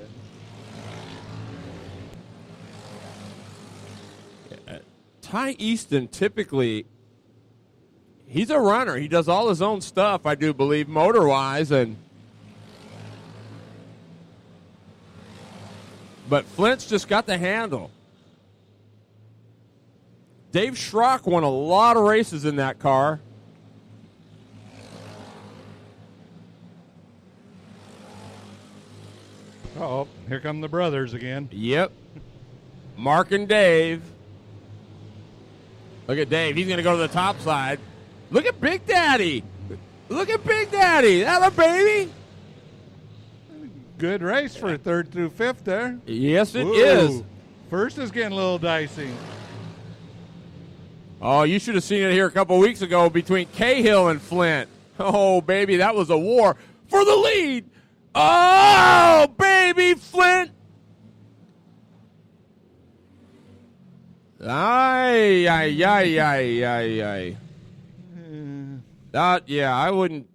Ty Easton typically, he's a runner. He does all his own stuff, I do believe, motor-wise, but Flint's just got the handle. Dave Schrock won a lot of races in that car. Oh, here come the brothers again. Yep. Mark and Dave. Look at Dave. He's going to go to the top side. Look at Big Daddy. Look at Big Daddy. That a baby? Good race for third through fifth there. Yes, it is. First is getting a little dicey. Oh, you should have seen it here a couple weeks ago between Cahill and Flint. Oh, baby, that was a war for the lead. Oh, baby, Flint. Ay, ay, ay, ay, ay, ay. That, yeah, I wouldn't.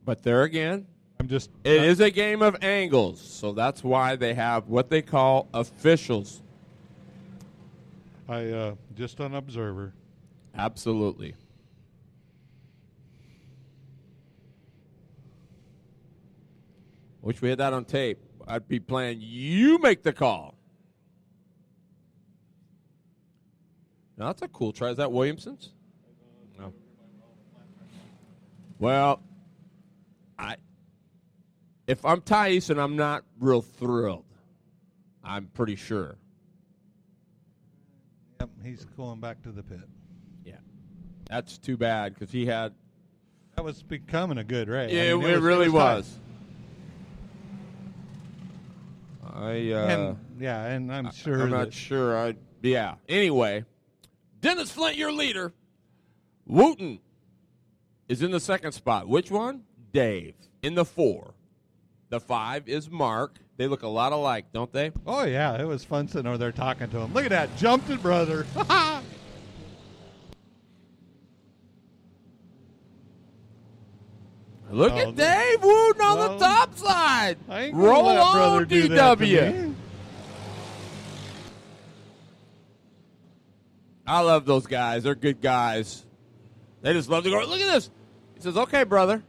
But there again, it is a game of angles, so that's why they have what they call officials. Just an observer. Absolutely. Wish we had that on tape. I'd be playing You Make the Call. Now, that's a cool try. Is that Williamson's? No. Well, if I'm Ty Easton, I'm not real thrilled. I'm pretty sure. Yep, he's going back to the pit. Yeah. That's too bad because he had. That was becoming a good race. Yeah, it really was. And I'm sure. I'm not sure. Yeah. Anyway, Dennis Flint, your leader. Wooten is in the second spot. Which one? Dave in the 4. The 5 is Mark. They look a lot alike, don't they? Oh, yeah. It was fun sitting over there talking to him. Look at that. Jumped it, brother. Look at Dave Wooten on the top side. Roll on, DW. I love those guys. They're good guys. They just love to go, look at this. He says, okay, brother.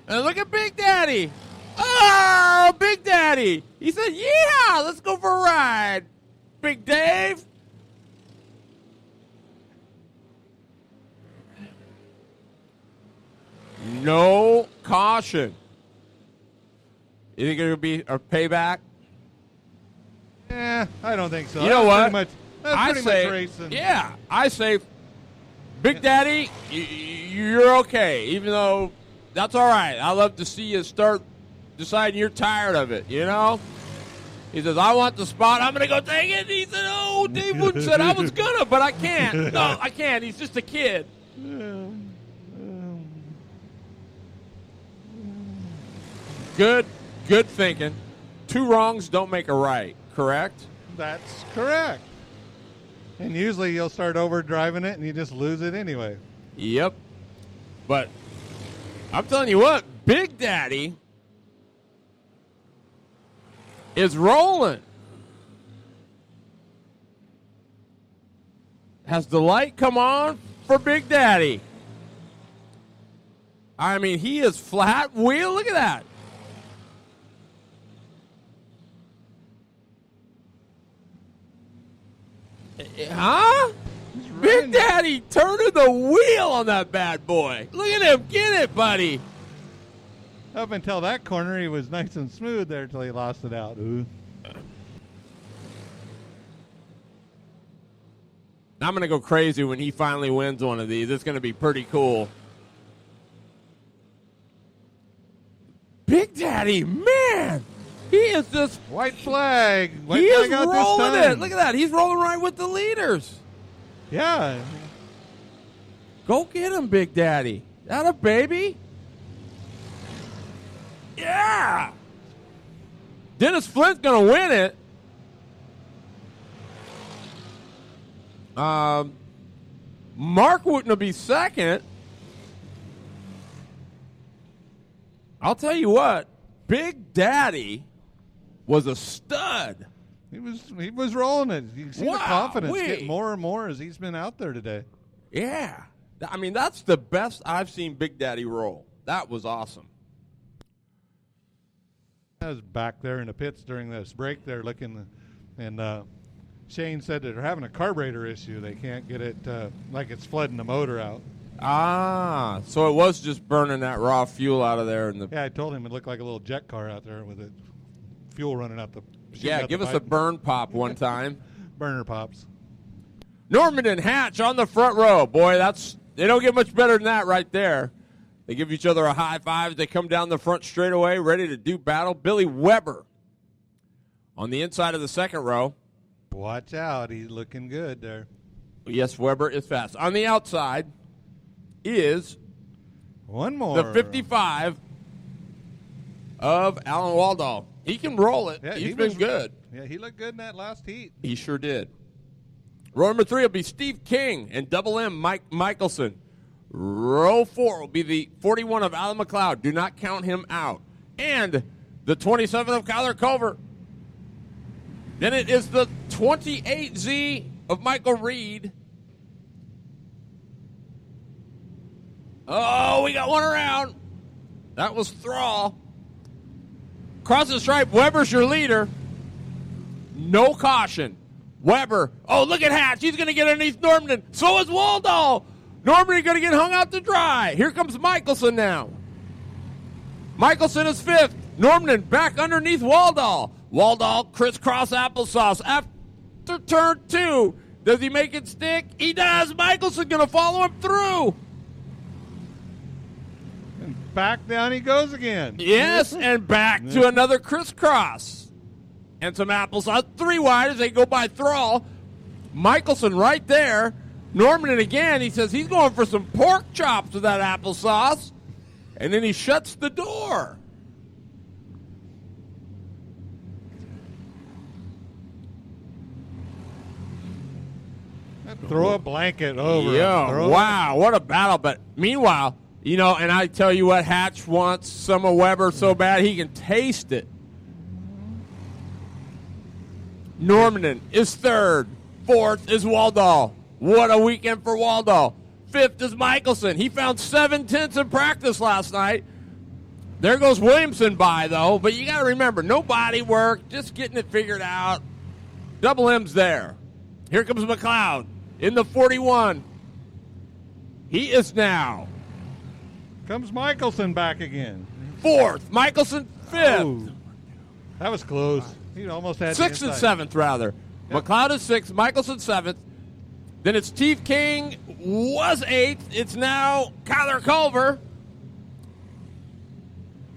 And look at Big Daddy. Oh, Big Daddy. He said, yeah, let's go for a ride. Big Dave. No caution. You think it'll be a payback? I don't think so. You know what? That's pretty much racing. Yeah, I say, Big Daddy, you're okay, even though that's all right. I love to see you start deciding you're tired of it, you know? He says, I want the spot. I'm going to go take it. And he said, oh, Dave Wooten said I was going to, but I can't. No, I can't. He's just a kid. Good thinking. 2 wrongs don't make a right, correct? That's correct. And usually you'll start overdriving it and you just lose it anyway. Yep. But I'm telling you what, Big Daddy is rolling. Has the light come on for Big Daddy? I mean, he is flat wheel. Look at that. Huh? Big Daddy turning the wheel on that bad boy. Look at him. Get it, buddy. Up until that corner, he was nice and smooth there until he lost it out. Ooh. I'm going to go crazy when he finally wins one of these. It's going to be pretty cool. Big Daddy, man. He is just white flag. He is rolling it. Look at that. He's rolling right with the leaders. Yeah. Go get him, Big Daddy. That a baby? Yeah. Dennis Flint's going to win it. Mark Wooten will be second. I'll tell you what, Big Daddy was a stud. He was rolling it. You can see the confidence wait. get more and more as he's been out there today. Yeah. I mean, that's the best I've seen Big Daddy roll. That was awesome. I was back there in the pits during this break there looking, and Shane said that they're having a carburetor issue. They can't get it, like it's flooding the motor out. Ah, so it was just burning that raw fuel out of there. Yeah, I told him it looked like a little jet car out there with it, fuel running out the. Yeah, give us a burn pop one time. Burner pops. Norman and Hatch on the front row. Boy, they don't get much better than that right there. They give each other a high five as they come down the front straightaway, ready to do battle. Billy Weber on the inside of the second row. Watch out, he's looking good there. Yes, Weber is fast. On the outside is one more. The 55 of Alan Waldall. He can roll it. Yeah, He's been good. Yeah, he looked good in that last heat. He sure did. Row number 3 will be Steve King and Double M Mike Michelson. Row 4 will be the 41 of Alan McLeod. Do not count him out. And the 27 of Kyler Culver. Then it is the 28Z of Michael Reed. Oh, we got one around. That was Thrall. Cross the stripe, Weber's your leader. No caution. Weber. Oh, look at Hatch. He's going to get underneath Norman. So is Waldall. Norman is going to get hung out to dry. Here comes Michelson now. Michelson is 5th. Norman back underneath Waldall. Waldall crisscross applesauce. After turn 2, does he make it stick? He does. Michelson going to follow him through. And back down he goes again. Yes, and back to another crisscross. And some applesauce. 3 wide as they go by Thrall. Michelson right there. Norman again, he says he's going for some pork chops with that applesauce. And then he shuts the door. Throw a blanket over. Yeah, wow, what a battle. But meanwhile, and I tell you what, Hatch wants some of Weber so bad he can taste it. Norman is 3rd. 4th is Waldall. What a weekend for Waldall. 5th is Michelson. He found 7/10 in practice last night. There goes Williamson by, though. But you got to remember, no body work, just getting it figured out. Double M's there. Here comes McLeod in the 41. He is now. Comes Michelson back again. 4th. Michelson 5th. Oh, that was close. He almost had 6th and 7th, rather. Yep. McLeod is 6th. Michelson 7th. Then it's Steve King was 8th. It's now Kyler Culver.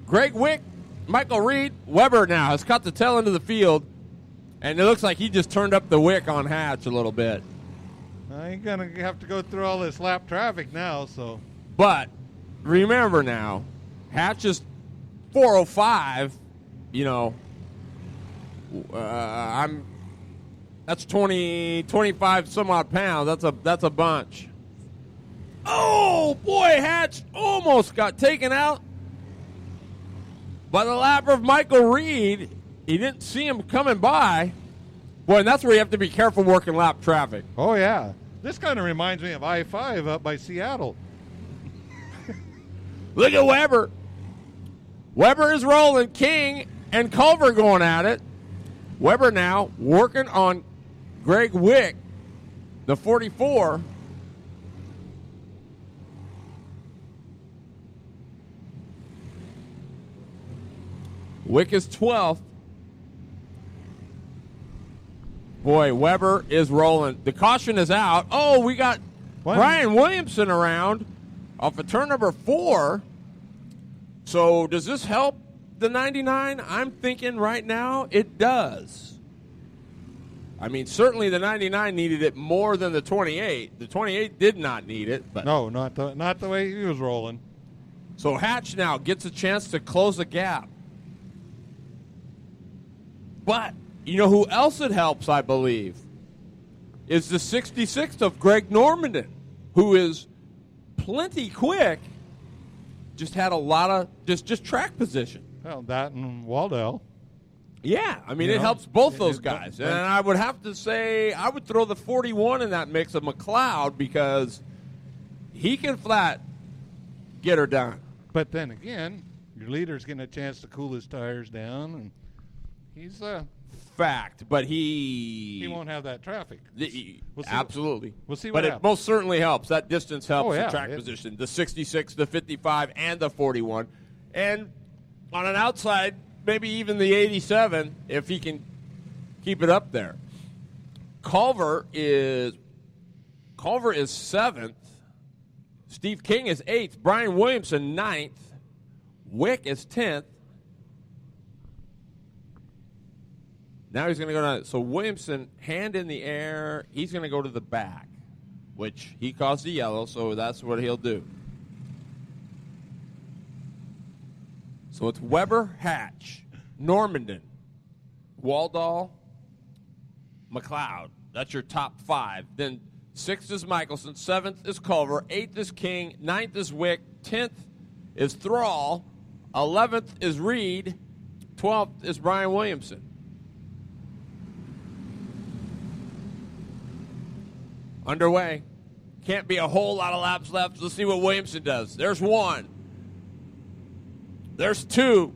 Greg Wick, Michael Reed. Weber now has cut the tail end of the field. And it looks like he just turned up the wick on Hatch a little bit. I ain't going to have to go through all this lap traffic now, so. But remember now, Hatch is 405, that's 25 some odd pounds. That's a bunch. Oh, boy, Hatch almost got taken out by the lapper of Michael Reed. He didn't see him coming by. Boy, and that's where you have to be careful working lap traffic. Oh, yeah. This kind of reminds me of I-5 up by Seattle. Look at Weber. Weber is rolling. King and Culver going at it. Weber now working on Greg Wick, the 44. Wick is 12th. Boy, Weber is rolling. The caution is out. Oh, we got Brian Williamson around off of turn number 4. So does this help the 99? I'm thinking right now it does. I mean, certainly the 99 needed it more than the 28. The 28 did not need it. But no, not the way he was rolling. So Hatch now gets a chance to close the gap. But you know who else it helps, I believe, is the 66th of Greg Normandin, who is plenty quick, just had a lot of just track position. Well, that and Waldell. Yeah, I mean, it helps both those guys. And I would have to say I would throw the 41 in that mix of McLeod because he can flat get her done. But then again, your leader's getting a chance to cool his tires down, and he's fact, but he won't have that traffic. Absolutely. We'll see what But happens. It most certainly helps. That distance helps Oh, yeah, the track position. The 66, the 55, and the 41. And on an outside, maybe even the 87 if he can keep it up there. Culver is 7th. Steve King is 8th. Brian Williamson 9th. Wick is 10th. Now he's going to go to, so Williamson, hand in the air, he's going to go to the back, which he caused the yellow, so that's what he'll do. So it's Weber, Hatch, Normandin, Waldall, McLeod. That's your top 5. Then 6th is Michelson, 7th is Culver, 8th is King, 9th is Wick, 10th is Thrall, 11th is Reed, 12th is Brian Williamson. Underway. Can't be a whole lot of laps left. Let's see what Williamson does. There's 1. There's 2.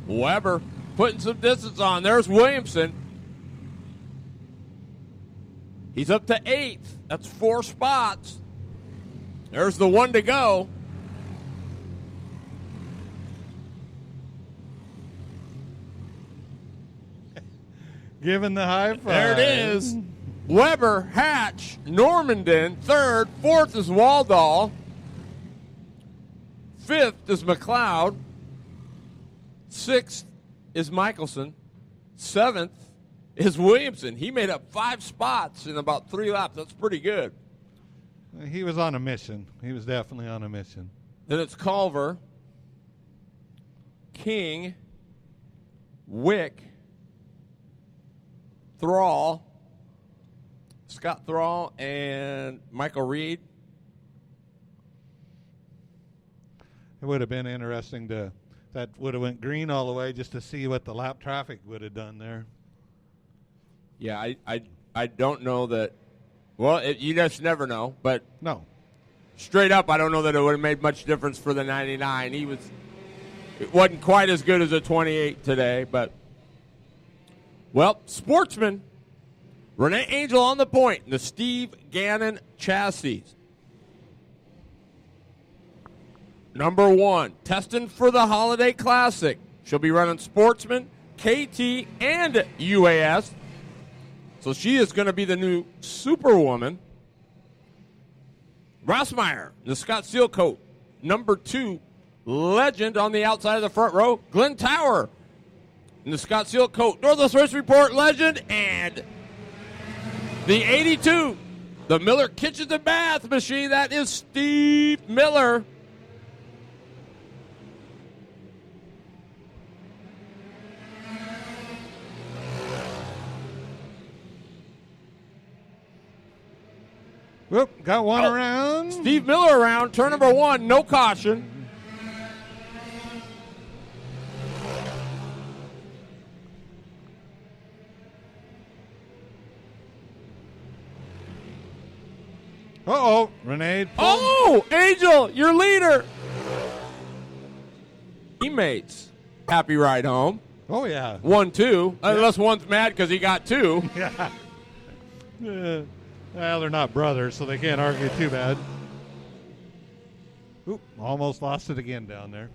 Weber putting some distance on. There's Williamson. He's up to 8th. That's 4 spots. There's the 1 to go. Giving the high five. There it is. Weber, Hatch, Normandin, 3rd. 4th is Waldall. 5th is McLeod. 6th is Michelson. 7th is Williamson. He made up 5 spots in about 3 laps. That's pretty good. He was on a mission. He was definitely on a mission. Then it's Culver, King, Wick, Thrall, Scott Thrall, and Michael Reed. It would have been interesting that would have went green all the way just to see what the lap traffic would have done there. Yeah, I don't know that. Well, you just never know. But no, straight up, I don't know that it would have made much difference for the 99. It wasn't quite as good as a 28 today. But well, Sportsman Renee Angel on the point in the Steve Gannon chassis. Number 1, testing for the Holiday Classic. She'll be running Sportsman, KT, and UAS. So she is going to be the new Superwoman. Rossmeyer, the Scott Seal coat. Number 2, Legend on the outside of the front row. Glenn Tower in the Scott Seal coat. Northwest Race Report Legend. And the 82, the Miller Kitchens and Bath machine. That is Steve Miller. Whoop, got one around. Steve Miller around, turn number 1, no caution. Uh-oh, Renee. Oh, Angel, your leader. Teammates, happy ride home. Oh, yeah. 1-2, unless one's mad because he got 2. Yeah. Well, they're not brothers, so they can't argue too bad. Oop, almost lost it again down there.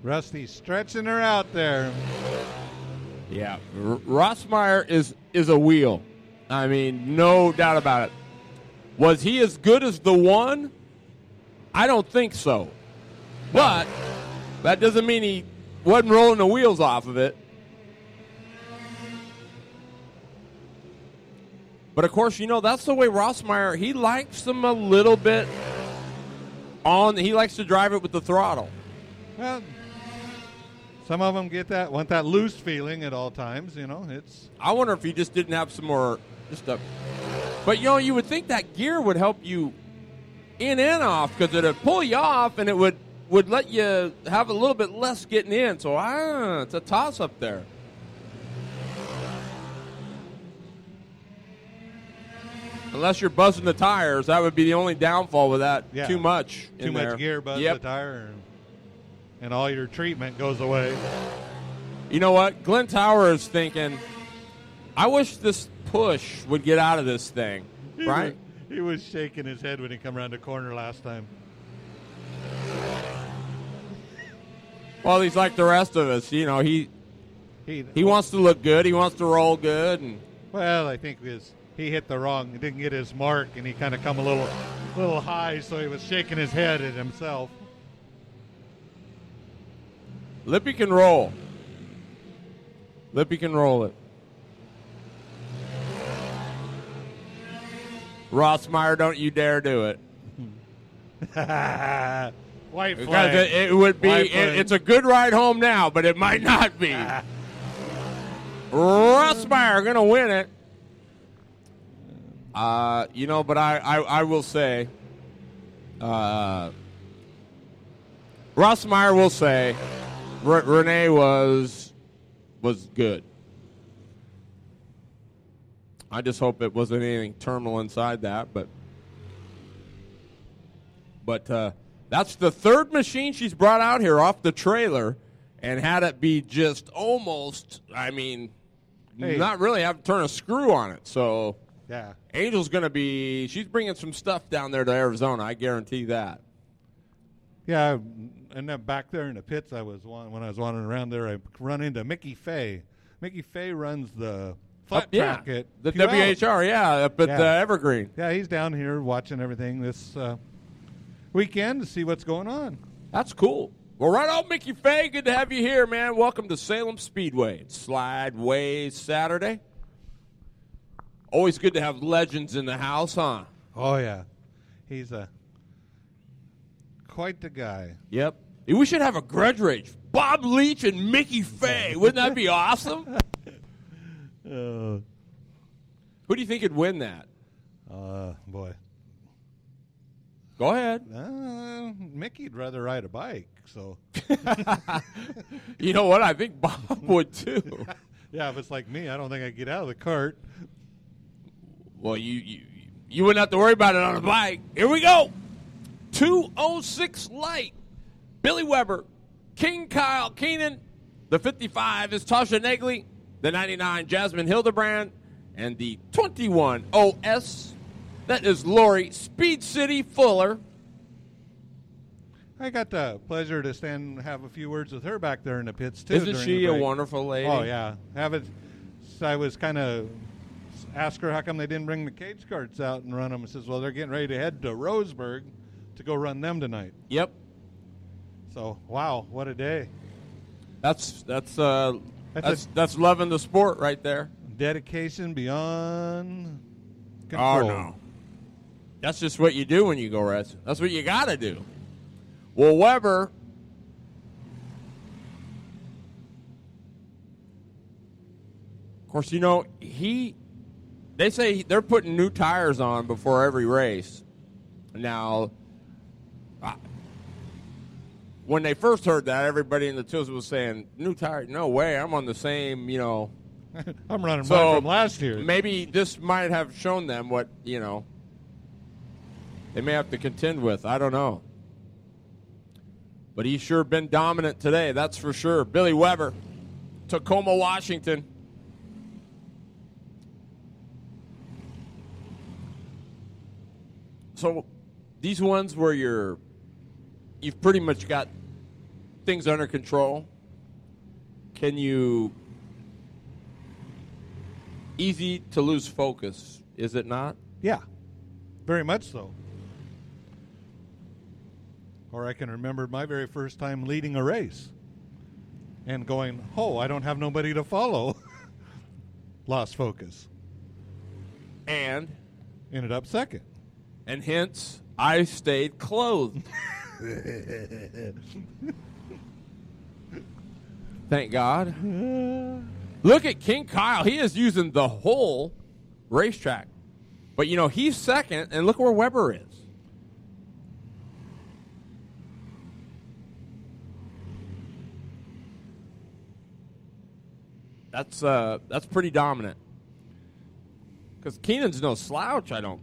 Rusty stretching her out there. Yeah, Rossmeyer is a wheel. I mean, no doubt about it. Was he as good as the 1? I don't think so. But that doesn't mean he wasn't rolling the wheels off of it. But, of course, you know, that's the way Rossmeyer, he likes them a little bit on. He likes to drive it with the throttle. Well, some of them want that loose feeling at all times, you know. I wonder if he just didn't have some more, but, you know, you would think that gear would help you in and off because it would pull you off and it would let you have a little bit less getting in. So, it's a toss-up there. Unless you're buzzing the tires, that would be the only downfall with that. Yeah. Too much Too much gear buzz the tire. And all your treatment goes away. You know what? Glenn Tower is thinking, I wish this push would get out of this thing, right? He was shaking his head when he come around the corner last time. Well, he's like the rest of us. You know, he wants to look good. He wants to roll good. And well, I think he hit he didn't get his mark, and he kind of come a little high, so he was shaking his head at himself. Lippy can roll. Lippy can roll it. Rossmeyer, don't you dare do it. White flag. It would be. It's a good ride home now, but it might not be. Rossmeyer going to win it. You know, but I will say, Rossmeyer will say, Renee was good. I just hope it wasn't anything terminal inside that, but that's the 3rd machine she's brought out here off the trailer and had it be just almost, not really have to turn a screw on it. So yeah, Angel's going to be, she's bringing some stuff down there to Arizona. I guarantee that. Yeah, and then back there in the pits, when I was wandering around there, I run into Mickey Fay. Mickey Fay runs the flat track at the Puyallup. WHR, up at the Evergreen. Yeah, he's down here watching everything this weekend to see what's going on. That's cool. Well, right on, Mickey Fay. Good to have you here, man. Welcome to Salem Speedway. It's Slideways Saturday. Always good to have legends in the house, huh? Oh, yeah. He's quite the guy. Yep. We should have a grudge race. Bob Leach and Mickey Fay. Wouldn't that be awesome? Who do you think would win that? Boy. Go ahead. Mickey'd rather ride a bike, so. You know what? I think Bob would too. Yeah, if it's like me, I don't think I'd get out of the cart. Well, you wouldn't have to worry about it on a bike. Here we go. 206 light. Billy Weber. King Kyle Keenan. The 55 is Tasha Negley. The 99, Jasmine Hildebrand. And the 21 OS, that is Lori Speed City Fuller. I got the pleasure to stand and have a few words with her back there in the pits, too. Isn't during she the a break. wonderful lady? Oh, yeah. I was kind of asked her how come they didn't bring the cage carts out and run them. I says, well, they're getting ready to head to Roseburg to go run them tonight. Yep. So, wow, what a day. That's loving the sport right there. Dedication beyond control. Oh, no. That's just what you do when you go racing. That's what you got to do. Well, Weber, of course, you know, they say they're putting new tires on before every race. Now, when they first heard that, everybody in the twos was saying, new tire, no way, I'm on the same, you know. I'm running mine from last year. Maybe this might have shown them what, you know, they may have to contend with. I don't know. But he's sure been dominant today, that's for sure. Billy Weber, Tacoma, Washington. So these ones where you've pretty much got things under control. Can you easy to lose focus, is it not? Yeah, very much so. Or I can remember my very first time leading a race and going, oh, I don't have nobody to follow. Lost focus. And Ended up second. And hence, I stayed clothed. Thank God. Look at King Kyle. He is using the whole racetrack. But, you know, he's second, and look where Weber is. That's pretty dominant. Because Keenan's no slouch, I don't.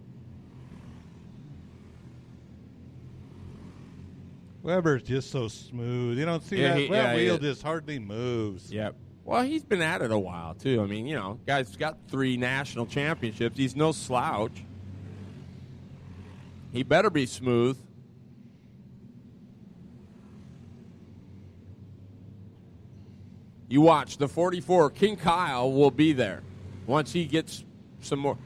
Weber's just so smooth. You don't see that wheel just hardly moves. Yep. Well, he's been at it a while, too. I mean, you know, guy's got 3 national championships. He's no slouch. He better be smooth. You watch, the 44, King Kyle will be there once he gets some more.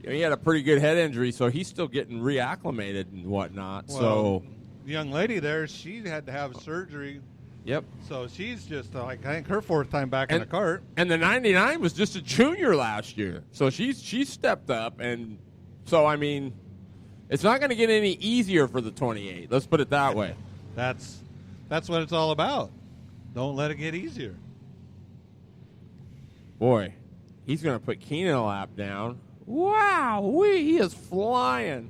You know, he had a pretty good head injury, so he's still getting reacclimated and whatnot. Well, the young lady there, she had to have surgery. Yep. So she's just like, I think her 4th time back in the cart. And the 99 was just a junior last year. So she's stepped up. And so, I mean, it's not going to get any easier for the 28. Let's put it that way. That's what it's all about. Don't let it get easier. Boy, he's going to put Keenan a lap down. Wow, he is flying.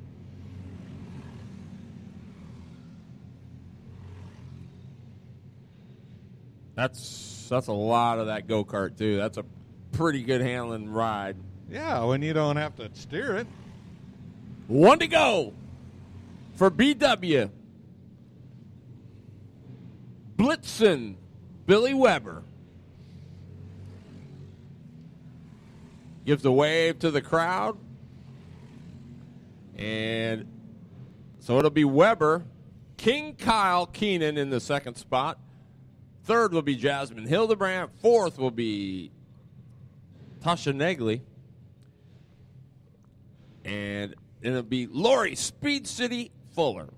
That's a lot of that go-kart, too. That's a pretty good handling ride. Yeah, when you don't have to steer it. 1 to go for BW. Blitzen, Billy Weber. Gives a wave to the crowd. And so it'll be Weber, King Kyle Keenan in the 2nd spot. 3rd will be Jasmine Hildebrand. 4th will be Tasha Negley. And it'll be Lori Speed City Fuller.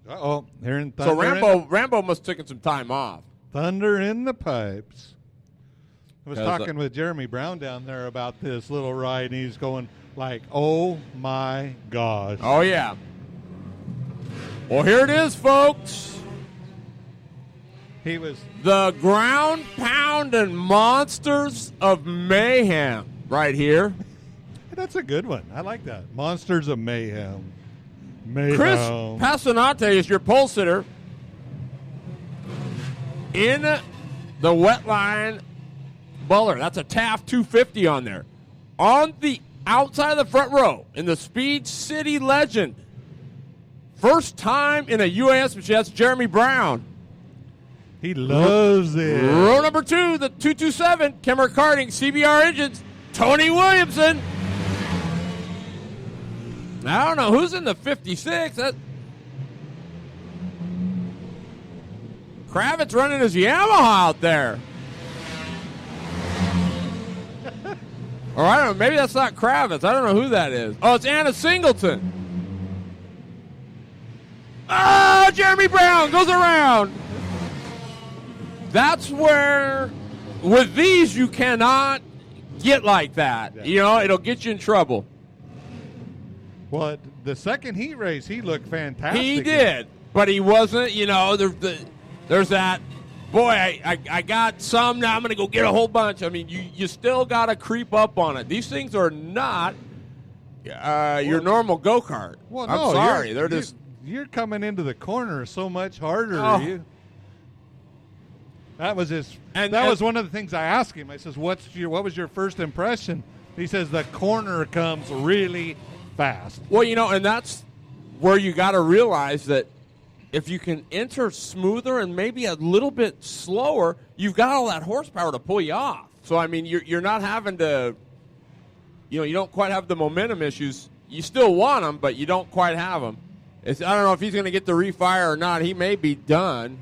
Uh-oh. Hearing thunder. So Rambo must have taken some time off. Thunder in the pipes. I was talking with Jeremy Brown down there about this little ride, and he's going like, oh, my gosh. Oh, yeah. Well, here it is, folks. He was the ground pounding monsters of mayhem right here. That's a good one. I like that. Monsters of Mayhem. Mayhem. Chris Passanante is your pole sitter in the wet line Buller. That's a Taft 250 on there. On the outside of the front row in the Speed City Legend. First time in a UAS machine. That's Jeremy Brown. He loves it. Row number 2, the 227, Kemmer Karting, CBR Engines, Tony Williamson. I don't know who's in the 56. Kravitz running his Yamaha out there. Or I don't know, maybe that's not Kravitz. I don't know who that is. Oh, it's Anna Singleton. Oh, Jeremy Brown goes around. That's where, with these, you cannot get like that. Yeah. You know, it'll get you in trouble. Well, the second heat race, he looked fantastic. He did, but he wasn't, you know, there's that, boy, I got some, now I'm going to go get a whole bunch. I mean, you still got to creep up on it. These things are not your normal go-kart. Well, I'm no, sorry. They're just... You're coming into the corner so much harder. Oh. That was his. And was one of the things I asked him. I says, what was your first impression?" He says, "The corner comes really fast." Well, you know, and that's where you got to realize that if you can enter smoother and maybe a little bit slower, you've got all that horsepower to pull you off. So, I mean, you're not having to, you know, you don't quite have the momentum issues. You still want them, but you don't quite have them. I don't know if he's going to get the refire or not. He may be done.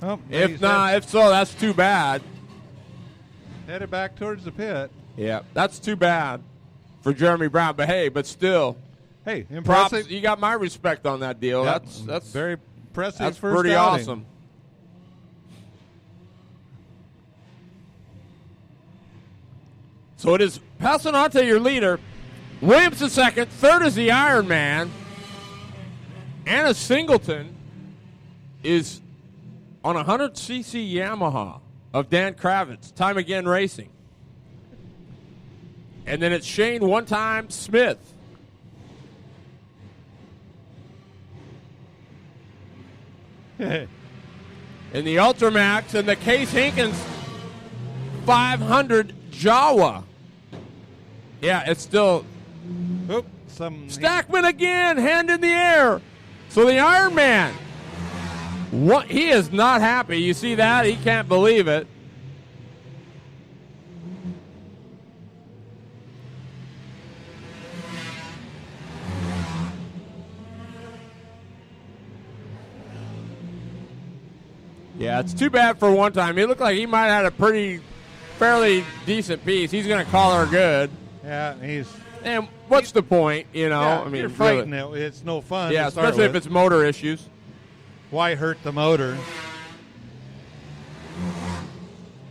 Oh, If so, that's too bad. Headed back towards the pit. Yeah, that's too bad for Jeremy Brown. But hey, still, Hey, props. impressive. You got my respect on that deal. Yep, That's very impressive. That's first pretty outing. awesome. So it is Passanante, your leader. Williamson second. Third is the Iron Man. Anna Singleton is on a 100cc Yamaha of Dan Kravitz, Time Again Racing. And then it's Shane One-Time Smith. In the Ultramax and the Case Hinkins 500 Jawa. Yeah, it's still Oop, Stackman again, hand in the air. So the Iron Man, he is not happy. You see that? He can't believe it. Yeah, it's too bad for one time. He looked like he might have had a fairly decent piece. He's going to call her good. Yeah, And what's the point, you know? Yeah, I mean, you're really. fighting it. It's no fun. Yeah, to start especially if with. it's motor issues. Why hurt the motor?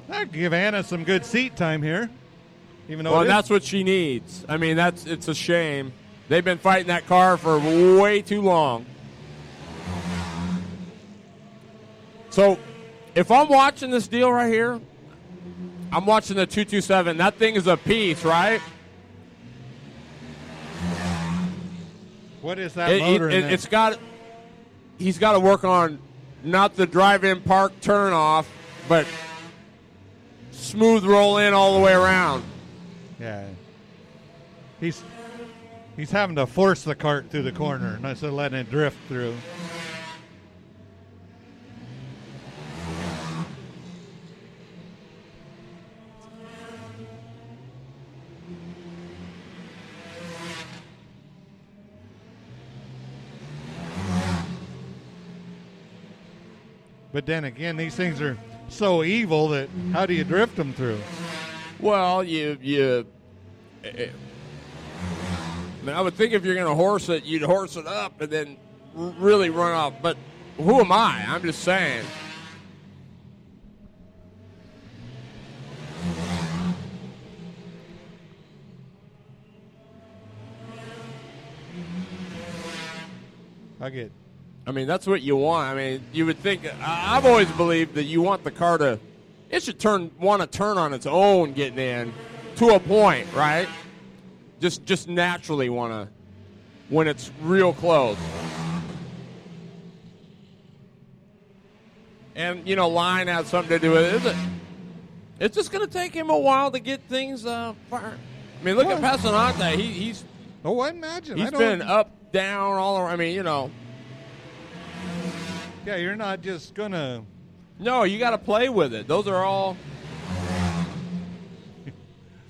I'd give Anna some good seat time here. Even though Well, and that's what she needs. I mean, it's a shame. They've been fighting that car for way too long. So, if I'm watching this deal right here, I'm watching the 227. That thing is a piece, right? What is that motor in there? He's got to work on not the drive-in park turn-off, but smooth roll in all the way around. Yeah. He's having to force the cart through the corner instead of letting it drift through. But then again, these things are so evil that how do you drift them through? Well, I mean, I would think if you're going to horse it, you'd horse it up and then really run off. But who am I? I'm just saying. I mean, that's what you want. I mean, you would think, I've always believed that you want the car it should want to turn on its own getting in to a point, right? Just naturally want to when it's real close. And, line has something to do with it. It's just going to take him a while to get things fired. I mean, look at Passanante. He's I imagine. He's been up, down, all around. I mean, Yeah, you're not just going to. No, you got to play with it. Those are all.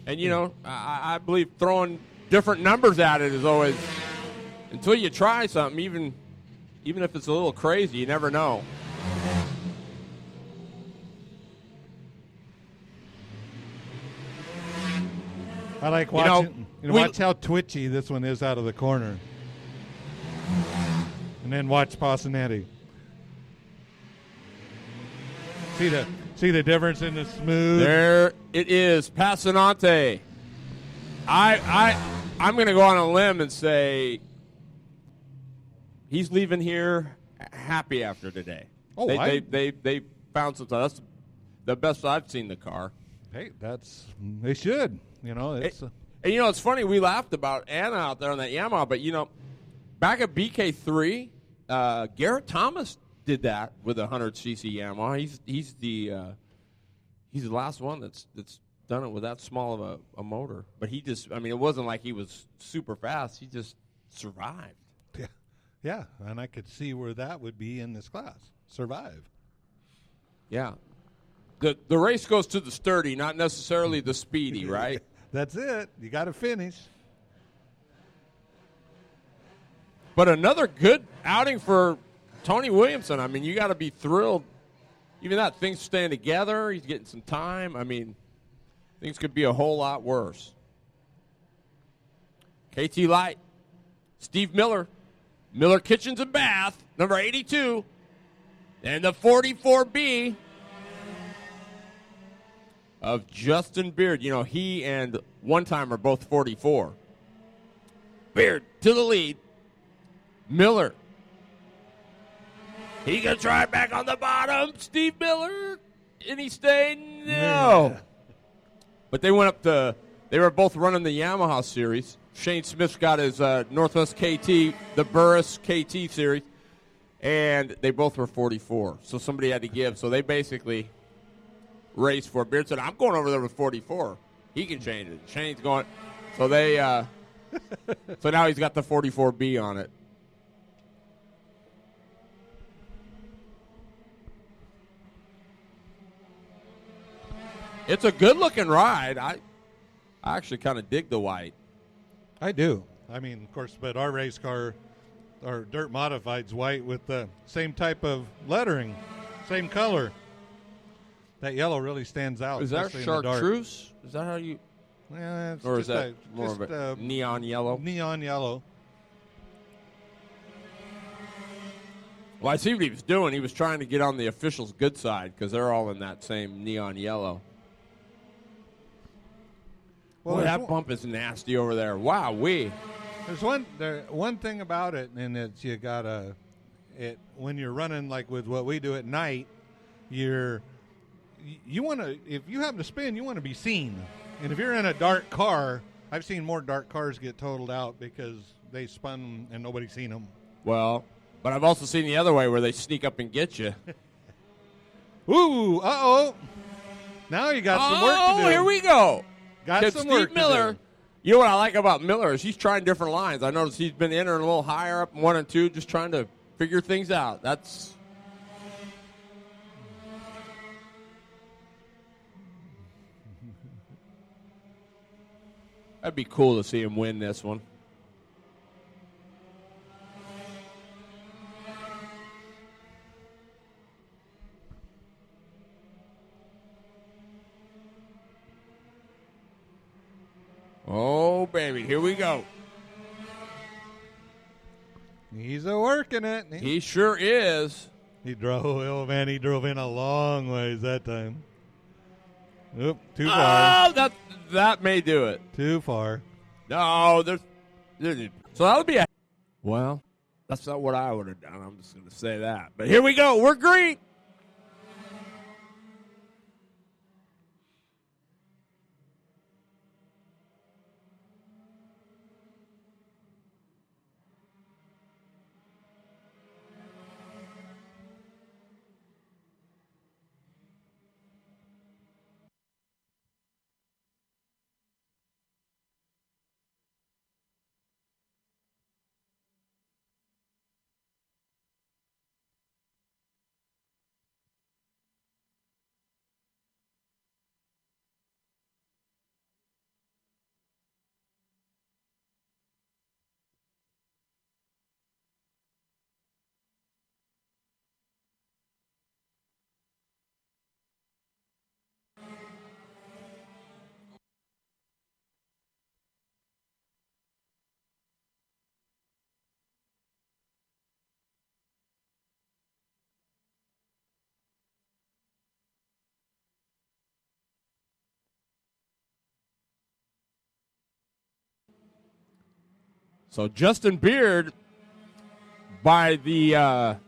And, I believe throwing different numbers at it is always, until you try something, even if it's a little crazy, you never know. I like watching. Watch how twitchy this one is out of the corner, and then watch Passanante. See the difference in the smooth. There it is, Passanante. I'm going to go on a limb and say he's leaving here happy after today. Oh, they found something. That's the best I've seen the car. Hey, they should. It's. It's funny. We laughed about Anna out there on that Yamaha, but back at BK3, Garrett Thomas did that with a 100cc Yamaha. He's the last one that's done it with that small of a motor. But it wasn't like he was super fast. He just survived. Yeah, and I could see where that would be in this class. Survive. Yeah. The race goes to the sturdy, not necessarily the speedy, right? That's it. You got to finish. But another good outing for Tony Williamson. I mean, you got to be thrilled. Even that thing's staying together. He's getting some time. I mean, things could be a whole lot worse. KT Light, Steve Miller, Miller Kitchens and Bath, number 82, and the 44B of Justin Beard. He and One Time are both 44. Beard to the lead. Miller. He going to try back on the bottom. Steve Miller. And he stayed? No. But they went up they were both running the Yamaha series. Shane Smith's got his Northwest KT, the Burris KT series. And they both were 44. So somebody had to give. So they basically raced for Beard. Said, I'm going over there with 44. He can change it. Shane's going. So they, so now he's got the 44B on it. It's a good-looking ride. I actually kind of dig the white. I do. I mean, of course, but our race car, our dirt modified's white with the same type of lettering, same color. That yellow really stands out. Is that chartreuse? Is that how you? Yeah, or is that more of a neon yellow? Neon yellow. Well, I see what he was doing. He was trying to get on the officials' good side because they're all in that same neon yellow. Well, boy, that bump is nasty over there. Wow, There's one thing about it, and it's you gotta when you're running like with what we do at night, you want to, if you happen to spin, you want to be seen. And if you're in a dark car, I've seen more dark cars get totaled out because they spun and nobody's seen them. Well, but I've also seen the other way where they sneak up and get you. Ooh, uh-oh. Now you got some work to do. Oh, here we go. Got some work Steve Miller. You know what I like about Miller is he's trying different lines. I noticed he's been entering a little higher up in 1 and 2, just trying to figure things out. That'd be cool to see him win this one. Oh, baby, here we go. He's working it. He sure is. He drove in a long ways that time. Oop, too far. Oh, that may do it. Too far. No, there's so that'll be well, that's not what I would have done. I'm just going to say that. But here we go. We're green. So Justin Beard, by the,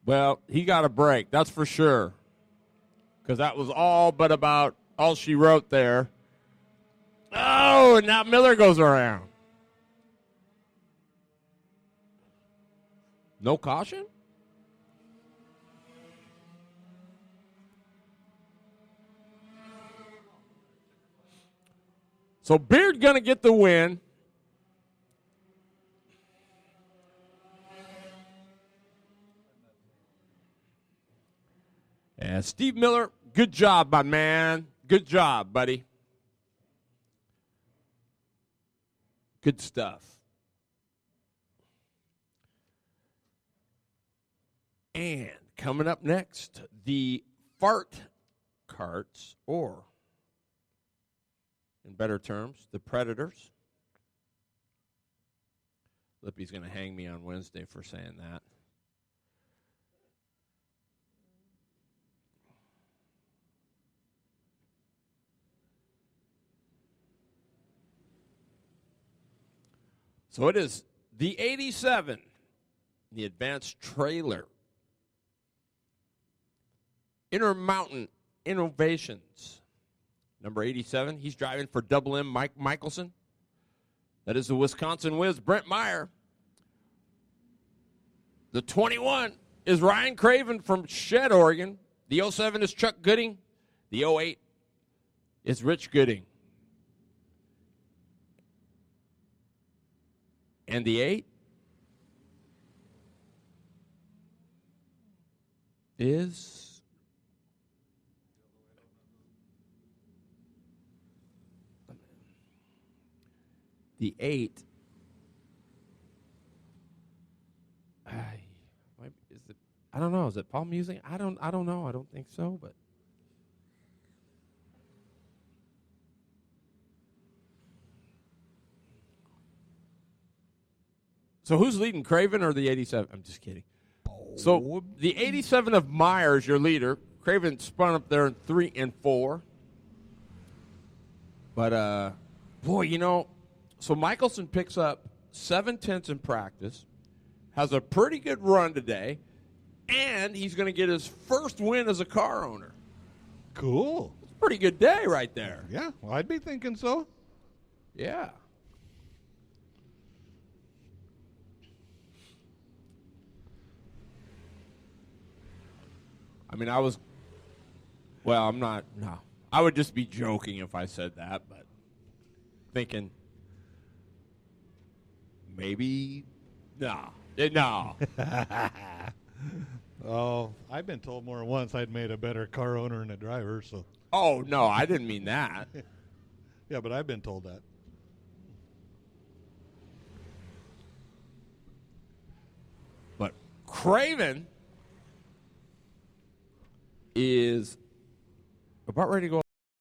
well, he got a break, that's for sure. Because that was all but about all she wrote there. Oh, and now Miller goes around. No caution? So Beard going to get the win. And Steve Miller, good job, my man. Good job, buddy. Good stuff. And coming up next, the fart carts, or in better terms, the Predators. Lippy's going to hang me on Wednesday for saying that. So it is the 87, the advanced trailer. Intermountain Innovations. Number 87, he's driving for Double M Mike Michelson. That is the Wisconsin Whiz, Brent Meyer. The 21 is Ryan Craven from Shed, Oregon. The 07 is Chuck Gooding. The 08 is Rich Gooding. And the 8 is the 8. Is it? I don't know. Is it Paul Musing? I don't know. I don't think so. But so who's leading, Craven or the 87? I'm just kidding. So the 87 of Myers, your leader. Craven spun up there in 3 and 4. But boy, you know. So Michelson picks up 7/10 in practice, has a pretty good run today, and he's going to get his first win as a car owner. Cool. It's a pretty good day right there. Yeah, well, I'd be thinking so. Yeah. I mean, I'm not, no. I would just be joking if I said that, but thinking, maybe, no. Oh, I've been told more than once I'd made a better car owner and a driver, so. Oh, no, I didn't mean that. Yeah, but I've been told that. But Craven is about ready to go